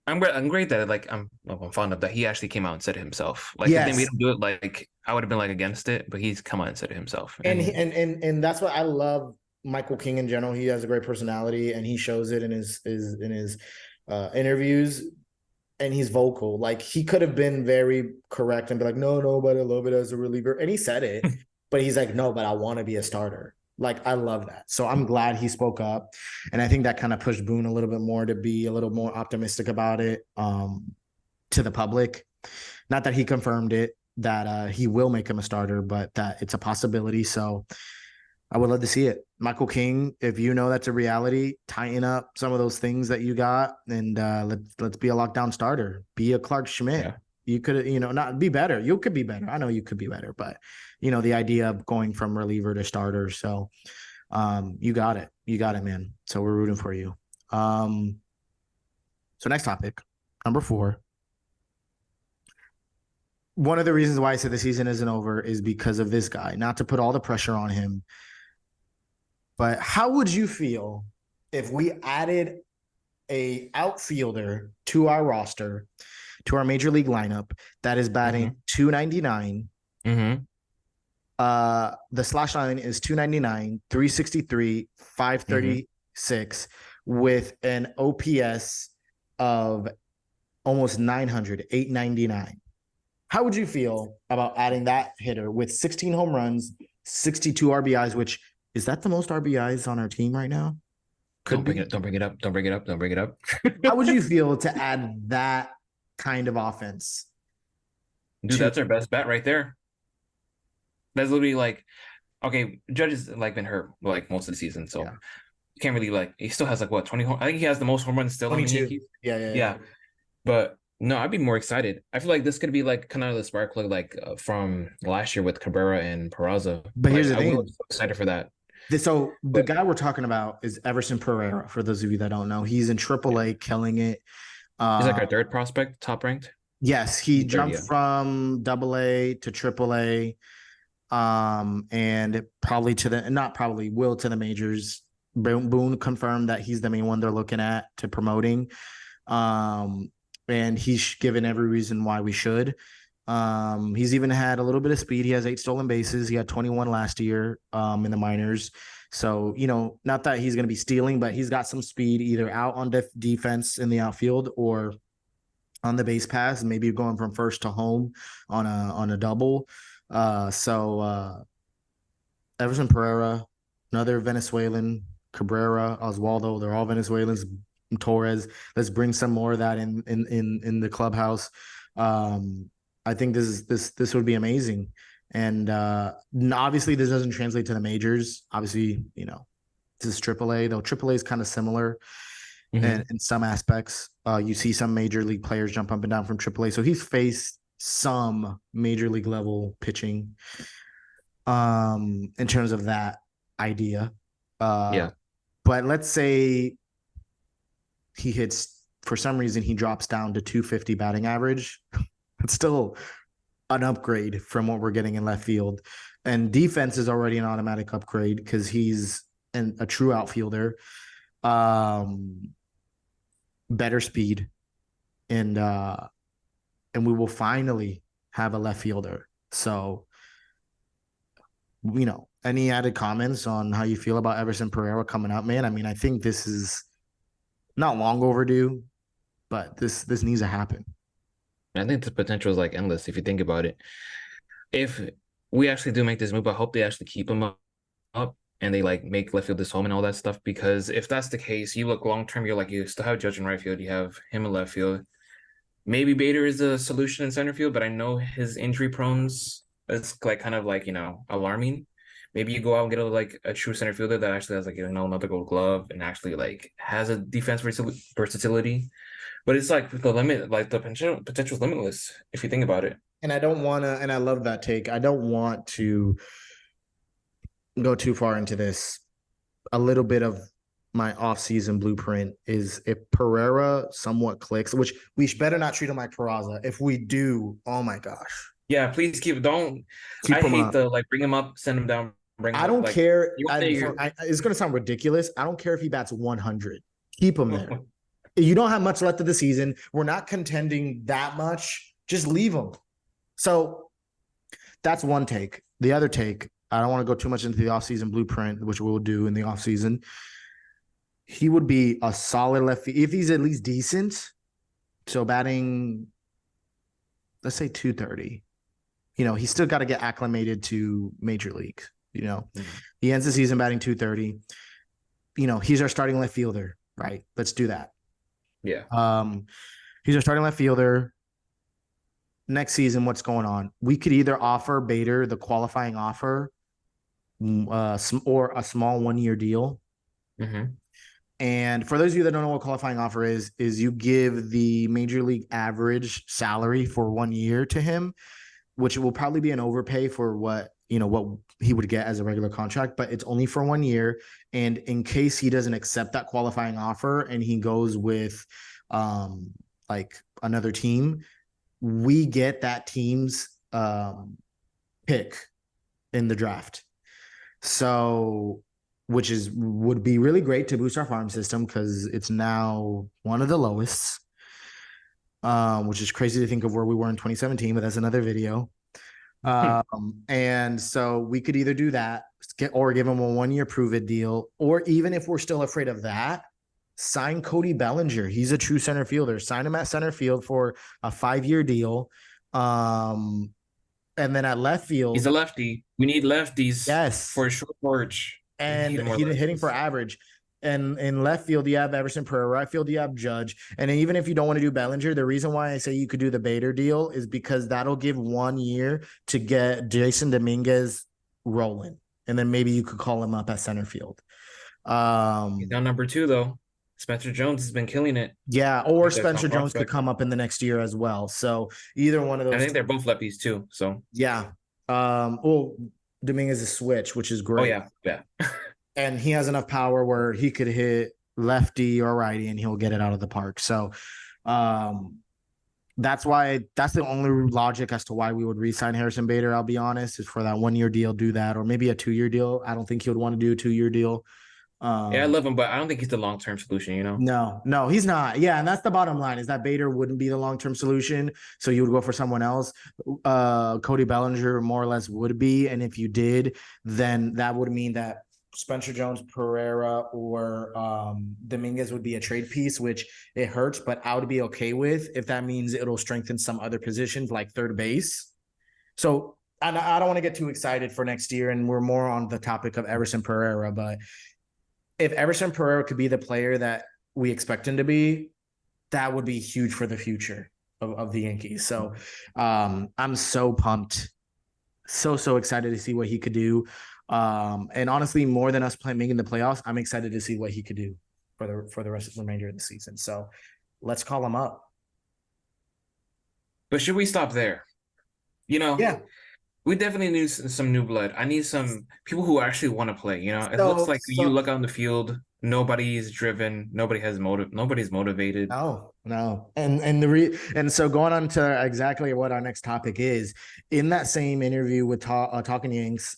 I'm great that I'm fond of that. He actually came out and said it himself. Like if they made him do it, like I would have been like against it, but he's come out and said it himself. And that's what I love Micheal King in general. He has a great personality and he shows it in his interviews. And he's vocal. Like he could have been very correct and be like, no, but I love it as a reliever. And he said it, but he's like, no, but I want to be a starter. Like, I love that. So I'm glad he spoke up. And I think that kind of pushed Boone a little bit more to be a little more optimistic about it to the public. Not that he confirmed it, that he will make him a starter, but that it's a possibility. So I would love to see it. Micheal King, if you know that's a reality, tighten up some of those things that you got, and let's be a lockdown starter. Be a Clark Schmidt. Yeah. You could, not be better. You could be better. I know you could be better, but the idea of going from reliever to starter. So, you got it. You got it, man. So we're rooting for you. So next topic, number 4. One of the reasons why I said the season isn't over is because of this guy. Not to put all the pressure on him, but how would you feel if we added a outfielder to our roster, to our major league lineup that is batting 299? Mm-hmm. The slash line is 299, 363, 536 with an OPS of almost 900, 899. How would you feel about adding that hitter with 16 home runs, 62 RBIs, which is that the most RBIs on our team right now? Don't bring it up. Don't bring it up. Don't bring it up. How would you feel to add that kind of offense? Dude, that's our best bet right there. That's literally like, okay, Judge has like been hurt like most of the season, so you can't really like. He still has like what 20 home. I think he has the most home runs still on the 22. Yankees. Yeah. Yeah, but no, I'd be more excited. I feel like this could be like kind of the spark plug like from last year with Cabrera and Peraza. But here's the I thing. was so excited for that. So the guy we're talking about is Everson Pereira. For those of you that don't know, he's in AAA, killing it. He's like our third prospect, top ranked. Yes, he Third, jumped yeah. from AA to AAA, and probably will to the majors. Boone confirmed that he's the main one they're looking at to promoting, and he's given every reason why we should. He's even had a little bit of speed. He has 8 stolen bases. He had 21 last year in the minors. So, not that he's going to be stealing, but he's got some speed either out on defense in the outfield or on the base pass, maybe going from first to home on a double. Everson Pereira, another Venezuelan, Cabrera, Oswaldo, they're all Venezuelans. Torres, let's bring some more of that in the clubhouse. I think this would be amazing. And obviously this doesn't translate to the majors. Obviously, this is AAA, though AAA is kind of similar in some aspects. You see some major league players jump up and down from AAA. So he's faced some major league level pitching in terms of that idea. But let's say he hits, for some reason, he drops down to 250 batting average. It's still an upgrade from what we're getting in left field. And defense is already an automatic upgrade because he's a true outfielder. Better speed. And we will finally have a left fielder. So, any added comments on how you feel about Everson Pereira coming up, man? I mean, I think this is not long overdue, but this needs to happen. I think the potential is like endless if you think about it. If we actually do make this move, I hope they actually keep him up and they like make left field this home and all that stuff. Because if that's the case, you look long term, you still have Judge in right field, you have him in left field. Maybe Bader is a solution in center field, but I know his injury prones is like kind of like alarming. Maybe you go out and get a true center fielder that actually has another Gold Glove and actually like has a defense versatility. But it's like the limit, like the potential is limitless if you think about it. And I don't want to, and I love that take. I don't want to go too far into this. A little bit of my offseason blueprint is if Pereira somewhat clicks, which we better not treat him like Peraza. If we do, oh my gosh. Yeah, please keep him hate the bring him up, send him down. I don't care. It's going to sound ridiculous. I don't care if he bats 100. Keep him there. You don't have much left of the season. We're not contending that much. Just leave him. So that's one take. The other take, I don't want to go too much into the offseason blueprint, which we'll do in the offseason. He would be a solid left field if he's at least decent. So batting, let's say 230. He's still got to get acclimated to major leagues. He ends the season batting 230. He's our starting left fielder, right? Let's do that. Yeah. He's our starting left fielder. Next season, what's going on? We could either offer Bader the qualifying offer or a small 1 year deal. Mm-hmm. And for those of you that don't know what qualifying offer is you give the major league average salary for 1 year to him, which will probably be an overpay for what he would get as a regular contract, but it's only for 1 year. And in case he doesn't accept that qualifying offer and he goes with like another team, we get that team's pick in the draft. So, which would be really great to boost our farm system because it's now one of the lowest, which is crazy to think of where we were in 2017, but that's another video. And so we could either do that or give him a 1 year prove it deal, or even if we're still afraid of that, sign Cody Bellinger. He's a true center fielder. Sign him at center field for a 5 year deal. And then at left He's field, a lefty. We need lefties yes, for a short porch. We and need more he hitting for lefties. average. And in left field, you have Everson Pereira. Right field, you have Judge. And even if you don't want to do Bellinger, the reason why I say you could do the Bader deal is because that'll give 1 year to get Jason Dominguez rolling. And then maybe you could call him up at center field. He's down number 2 though. Spencer Jones has been killing it. Yeah, or He's a top Spencer Jones could prospect. come up in the next year as well. So either one of I those. think they're both lefties too. So Yeah. Well, Dominguez is switch, which is oh great. yeah. And he has enough power where he could hit lefty or righty and he'll get it out of the park. So that's the only logic as to why we would re-sign Harrison Bader. I'll be honest, is for that 1 year deal, do that, or maybe a 2 year deal. I don't think he would want to do a 2 year deal. Yeah, I love him, but I don't think he's the long-term solution, you know? No, he's not. Yeah, and that's the bottom line is that Bader wouldn't be the long-term solution. So you would go for someone else. Cody Bellinger more or less would be. And if you did, then that would mean that Spencer Jones, Pereira, or Dominguez would be a trade piece, which it hurts, but I would be okay with if that means it'll strengthen some other positions like third base. So I don't want to get too excited for next year, and we're more on the topic of Everson Pereira, but if Everson Pereira could be the player that we expect him to be, that would be huge for the future of the Yankees. So I'm so pumped. So excited to see what he could do. And honestly, more than us making the playoffs, I'm excited to see what he could do for the rest of the remainder of the season. So let's call him up. But should we stop there? You know, Yeah. we definitely need some new blood. I need some people who actually want to play. You know, it So, looks like you look out in the field, nobody's driven, nobody's motivated. No. And so going on to exactly what our next topic is, in that same interview with Talking Yanks,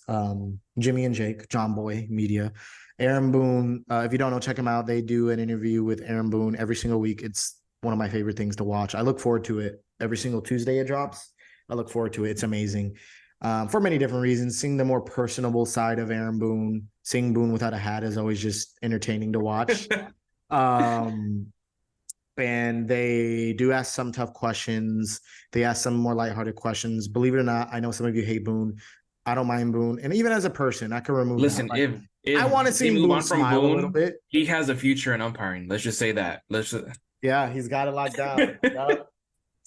Jimmy and Jake, John Boy Media, Aaron Boone, if you don't know, check him out. They do an interview with Aaron Boone every single week. It's one of my favorite things to watch. I look forward to it every single Tuesday it drops. I look forward to it. It's amazing. For many different reasons. Seeing the more personable side of Aaron Boone, seeing Boone without a hat is always just entertaining to watch. And they do ask some tough questions. They ask some more lighthearted questions. Believe it or not, I know some of you hate Boone. I don't mind Boone. And even as a person, I can remove Listen, that. if I want to see they move Boone on from smile a little Boone, bit. he has a future in umpiring. Let's just say that. Yeah, he's got it locked down.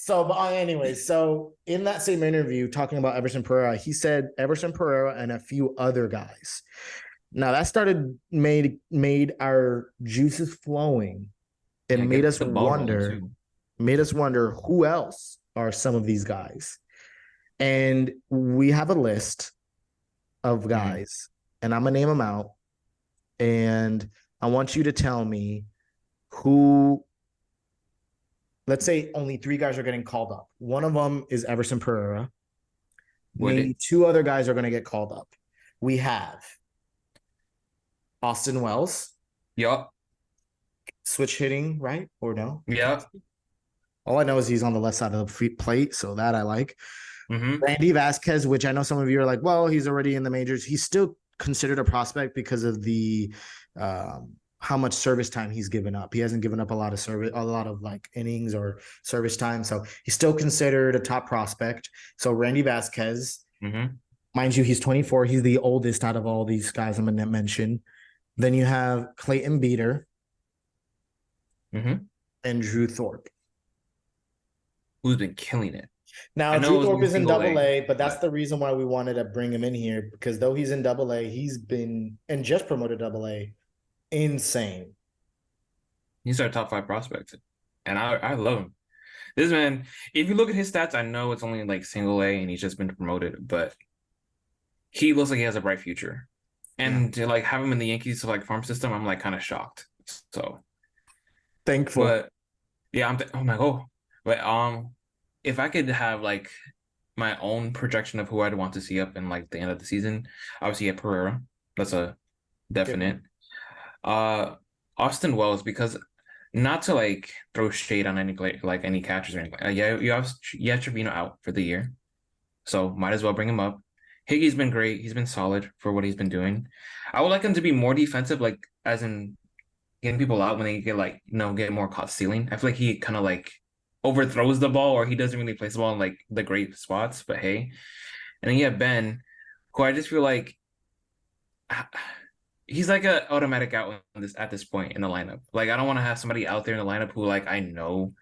So, but anyways, so in that same interview, talking about Everson Pereira, he said Everson Pereira and a few other guys. Now that made our juices flowing and made us wonder who else are some of these guys. And we have a list of guys, and I'm gonna name them out. And I want you to tell me who. Let's say only 3 guys are getting called up. One of them is Everson Pereira. Maybe 2 other guys are going to get called up. We have Austin Wells. Yup. Switch hitting, right? Or no? Yeah. All I know is he's on the left side of the plate, so that I like. Mm-hmm. Randy Vasquez, which I know some of you are like, well, he's already in the majors. He's still considered a prospect because of the how much service time he's given up. He hasn't given up a lot of like innings or service time. So he's still considered a top prospect. So Randy Vasquez, mind you, he's 24. He's the oldest out of all these guys I'm going to mention. Then you have Clayton Beater and Drew Thorpe. Who's been killing it. Now, I know Drew it was Thorpe only is in single double A, A, but that's but the reason why we wanted to bring him in here because though he's in double A, he's been and just promoted double A, insane. he's our top 5 prospect. And I love him. This man, if you look at his stats, I know it's only like single A and he's just been promoted, but he looks like he has a bright future. Yeah. And to like have him in the Yankees like farm system, I'm like kind of shocked. So, Thankful. but yeah, I'm like, oh, but if I could have like my own projection of who I'd want to see up in like the end of the season, obviously at Pereira. That's a definite. Given. Uh, Austin Wells, because not to like throw shade on any like any catchers or anything. Yeah, you have Trevino out for the year, so might as well bring him up. Higgy's been great. He's been solid for what he's been doing. I would like him to be more defensive, like as in getting people out when they get like get more caught stealing. I feel like he kind of like overthrows the ball or he doesn't really place the ball in like the great spots. But hey, and then you have Ben, who I just feel like he's like a automatic out in this at this point in the lineup. Like I don't want to have somebody out there in the lineup who like I know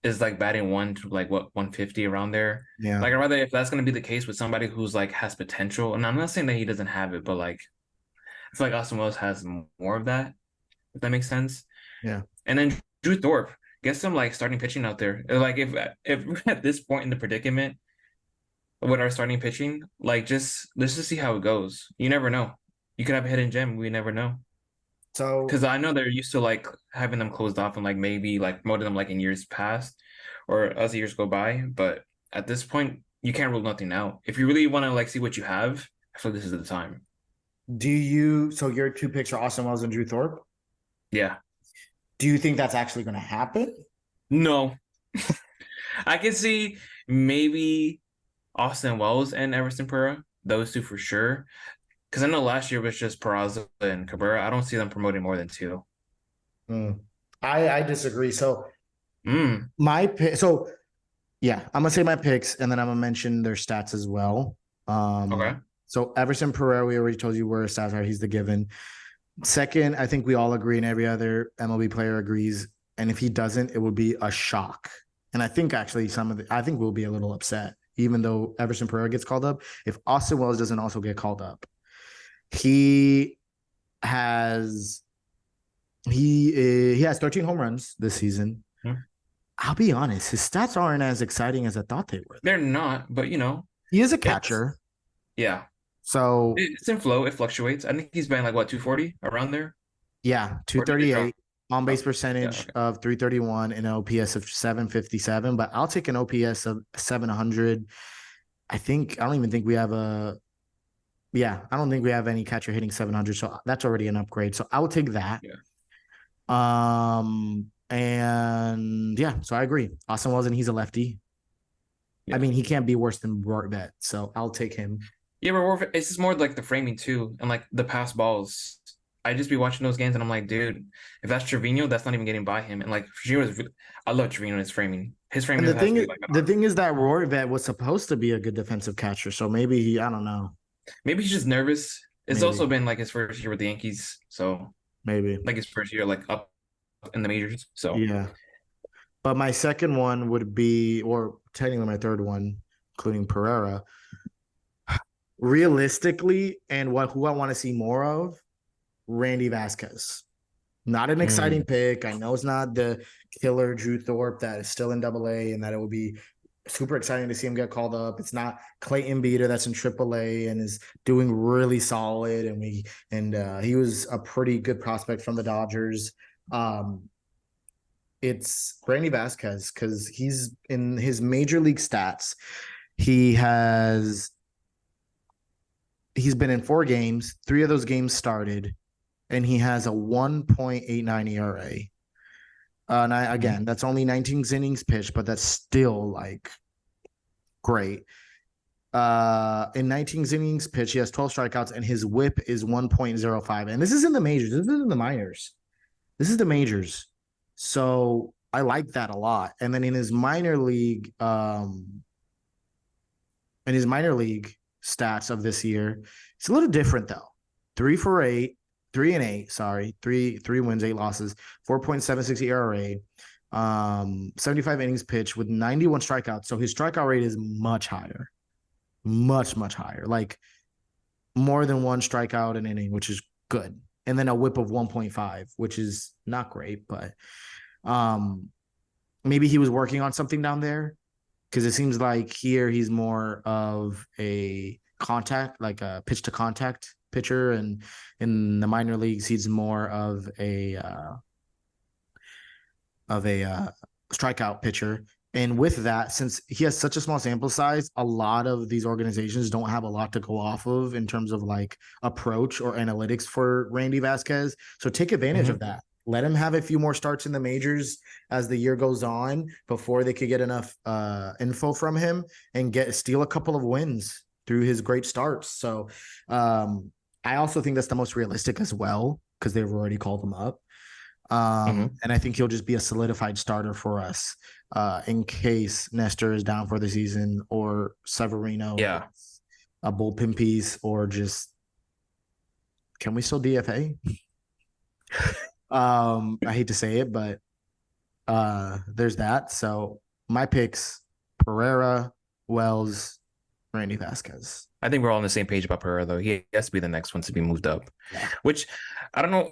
is like batting one to like what 150 around there. Yeah. Like I'd rather if that's gonna be the case with somebody who's like has potential, and I'm not saying that he doesn't have it, but like I feel like Austin Wells has more of that, if that makes sense. Yeah. And then Drew Thorpe, get some like starting pitching out there. Like if we're at this point in the predicament with our starting pitching, like just let's just see how it goes. You never know. You could have a hidden gem. We never know. So Because I know they're used to like having them closed off and like maybe like promoting them like in years past or as the years go by. But at this point, you can't rule nothing out. If you really want to like see what you have, I feel like this is the time. so your two picks are Austin Wells and Drew Thorpe? Yeah. Do you think that's actually going to happen? No. I can see maybe Austin Wells and Everson Pereira, those two for sure. Because I know last year was just Peraza and Cabrera. I don't see them promoting more than two. Mm. I disagree. So Mm, my pick. So yeah, I'm gonna say my picks, and then I'm gonna mention their stats as well. okay. So Everson Pereira, we already told you where his stats are. He's the given. Second, I think we all agree, and every other MLB player agrees. And if he doesn't, it would be a shock. And I think actually I think we'll be a little upset, even though Everson Pereira gets called up. If Austin Wells doesn't also get called up, he has he has 13 home runs this season. Hmm. I'll be honest, his stats aren't as exciting as I thought they were. They're not, but He is a it's catcher, yeah. so It's in flow. It fluctuates. I think he's been like what 240 around there, yeah, or did it drop? 238 on base Yeah, percentage okay. of 331 and an OPS of 757. But I'll take an OPS of 700. I don't even think we have I don't think we have any catcher hitting 700. So that's already an upgrade. So I will take that. Yeah, And yeah, so I agree. Austin Wells, and he's a lefty. I yeah, mean, he can't be worse than Rorbet, so I'll take him. yeah. But it's just more like the framing too, and like the pass balls. I just be watching those games, and I'm like, dude, if that's Trevino, that's not even getting by him. And like I love Trevino and his framing. His And framing has to be like the thing is that Rorbet was supposed to be a good defensive catcher, so maybe I don't know, maybe he's just nervous. It's maybe, also been like his first year with the Yankees, so maybe, like his first year like up in the majors. So yeah. But my second one would be, or technically my third one, including Pereira. Realistically, and who I want to see more of, Randy Vasquez. Not an exciting pick. I know it's not the killer Drew Thorpe that is still in Double A, and that it would be super exciting to see him get called up. It's not Clayton Beater that's in Triple A and is doing really solid, and he was a pretty good prospect from the Dodgers. It's Randy Vasquez because he's in his major league stats. He has he's been in 4 games. 3 of those games started, and he has a 1.89 ERA. And again, that's only 19 innings pitched, but that's still like great. In 19 innings pitched, he has 12 strikeouts, and his WHIP is 1.05. And this is in the majors. This is in the minors. This is the majors. So I like that a lot. And then in his minor league stats of this year, it's a little different though. 3 and 8, sorry. Three wins, 8 losses, 4.76 ERA, 75 innings pitched with 91 strikeouts. So his strikeout rate is much higher, much higher. Like more than one strikeout an inning, which is good. And then a whip of 1.5, which is not great, but um maybe he was working on something down there because it seems like here he's more of a contact, like a pitch to contact pitcher, and in the minor leagues he's more of a strikeout pitcher. And with that, since he has such a small sample size, a lot of these organizations don't have a lot to go off of in terms of like approach or analytics for Randy Vasquez. So take advantage of that. Let him have a few more starts in the majors as the year goes on before they could get enough info from him and steal a couple of wins through his great starts. So I also think that's the most realistic as well because they've already called him up. And I think he'll just be a solidified starter for us in case Nestor is down for the season or Severino, a bullpen piece, or just can we still DFA? I hate to say it, but there's that. So my picks: Pereira, Wells, Randy Vasquez. I think we're all on the same page about Pereira, though. He has to be the next one to be moved up, which I don't know.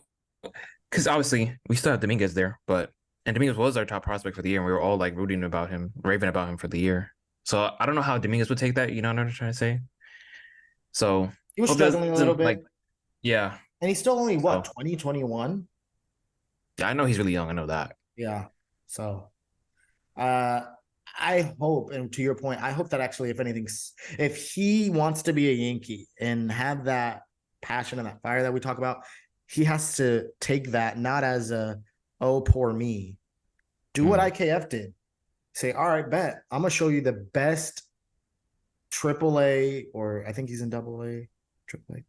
Because obviously we still have Dominguez there, and Dominguez was our top prospect for the year, and we were all like raving about him for the year. So I don't know how Dominguez would take that. You know what I'm trying to say? So he was struggling a little bit. Yeah. And he's still only 2021? Yeah, I know he's really young. I know that. Yeah. So I hope, and to your point, I hope that actually, if he wants to be a Yankee and have that passion and that fire that we talk about, he has to take that not as oh, poor me. Do what IKF did. Say, all right, bet. I'm going to show you the best AAA, or I think he's in AA, AAA.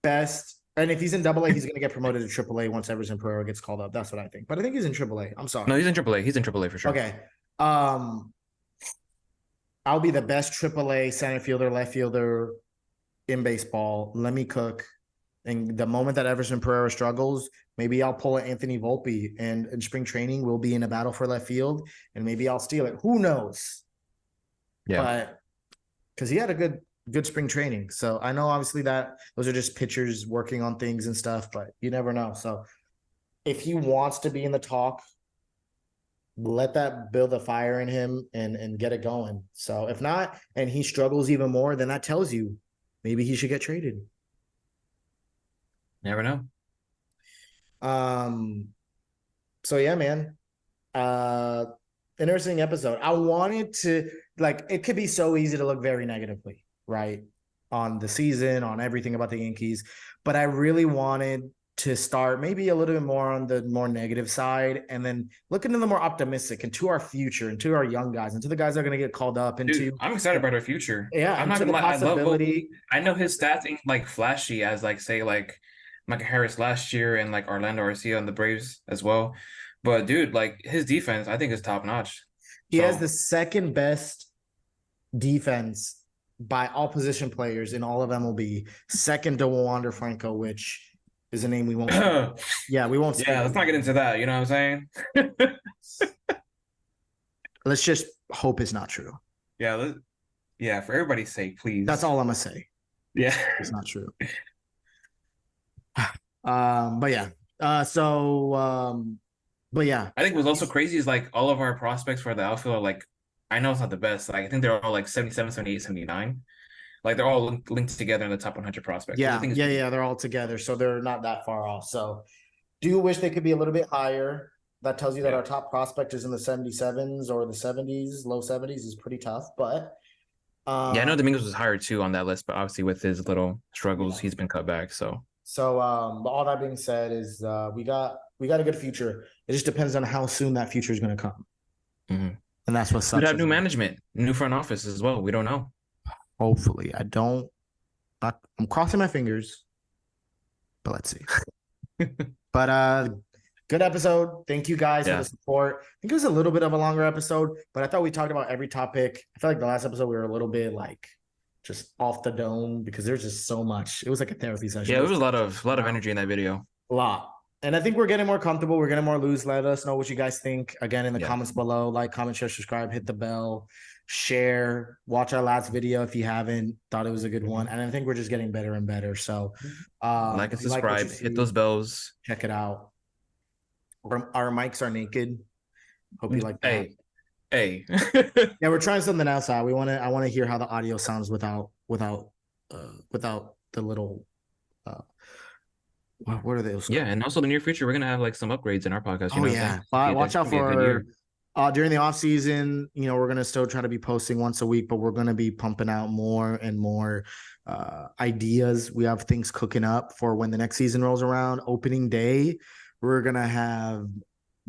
Best. And if he's in AA, he's going to get promoted to AAA once Everson Pereira gets called up. That's what I think. But I think he's in AAA. I'm sorry. No, he's in AAA. He's in AAA for sure. Okay. I'll be the best AAA center fielder, left fielder in baseball. Let me cook. And the moment that Everson Pereira struggles, maybe I'll pull an Anthony Volpe, and in spring training we'll be in a battle for left field, and maybe I'll steal it. Who knows? Yeah. But because he had a good spring training. So I know obviously that those are just pitchers working on things and stuff, but you never know. So if he wants to be in the talk, let that build a fire in him and get it going. So if not, and he struggles even more, then that tells you maybe he should get traded. Never know. So yeah, man. Interesting episode. I wanted to, like, it could be so easy to look very negatively, right? On the season, on everything about the Yankees. But I really wanted to start maybe a little bit more on the more negative side and then look into the more optimistic and to our future and to our young guys and to the guys that are going to get called up and Dude, I'm excited about our future. Yeah. I'm not gonna lie. I know his stats ain't like flashy as like say like Micah Harris last year and like Orlando Arcia on the Braves as well. But dude, like his defense, I think is top notch. He has the second best defense by all position players in all of MLB, second to Wander Franco, which is a name we won't. We won't. Yeah, let's not get into that. You know what I'm saying? Let's just hope it's not true. Yeah, for everybody's sake, please. That's all I'm gonna say. Yeah, it's not true. But yeah. But yeah. I think what's also crazy is like all of our prospects for the outfield are like, I know it's not the best. Like I think they're all like 77, 78, 79. Like they're all linked together in the top 100 prospects. Yeah, they're all together. So they're not that far off. So do you wish they could be a little bit higher? That tells you that our top prospect is in the 77s or the 70s, low 70s is pretty tough. But I know Dominguez was higher too on that list, but obviously with his little struggles, he's been cut back. So but all that being said is we got a good future. It just depends on how soon that future is going to come. Mm-hmm. And that's what sucks. We have new management, new front office as well. We don't know. Hopefully. I'm crossing my fingers, but let's see. But good episode. Thank you guys for the support. I think it was a little bit of a longer episode, but I thought we talked about every topic. I feel like the last episode we were a little bit like just off the dome because there's just so much. It was like a therapy session. Yeah, there was a lot of energy in that video. A lot. And I think we're getting more comfortable. We're getting more loose. Let us know what you guys think. Again, in the comments below, like, comment, share, subscribe, hit the bell, share, watch our last video if you haven't. Thought it was a good one. And I think we're just getting better and better. So Like and if you like what you subscribe, hit those see, bells. check it out. Our mics are naked. Hope you like that. Hey. Yeah, we're trying something else out. I want to hear how the audio sounds without the little what are those Yeah, called? and also the near future, we're gonna have like some upgrades in our podcast. You Oh know what I'm saying? yeah. Watch It's out gonna be a good for year. during the off season, we're gonna still try to be posting once a week, but we're gonna be pumping out more and more ideas. We have things cooking up for when the next season rolls around. Opening day, we're gonna have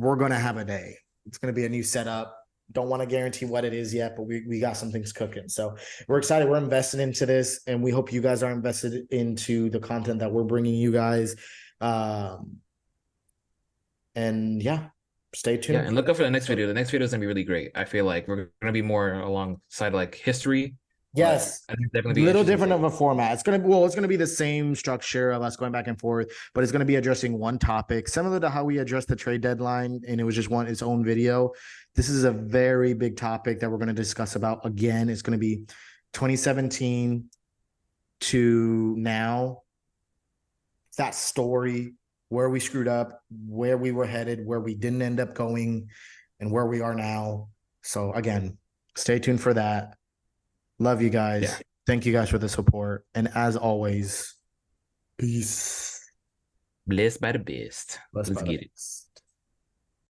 a day. It's gonna be a new setup. Don't want to guarantee what it is yet, but we got some things cooking. So we're excited. We're investing into this, and we hope you guys are invested into the content that we're bringing you guys. And yeah, stay Yeah, tuned and for look that. up for the next video. The next video is gonna be really great. I feel like we're gonna be more alongside like history, but Yes, I think it's definitely be little interesting different take. of a format. It's gonna be the same structure of us going back and forth, but it's gonna be addressing one topic, similar to how we addressed the trade deadline, and it was just its own video. This is a very big topic that we're gonna discuss about again. It's gonna be 2017 to now. That story, where we screwed up, where we were headed, where we didn't end up going, and where we are now. So again, stay tuned for that. Love you guys. Yeah. Thank you guys for the support. And as always, peace. Blessed by the best. Let's Let's buy the get it. best.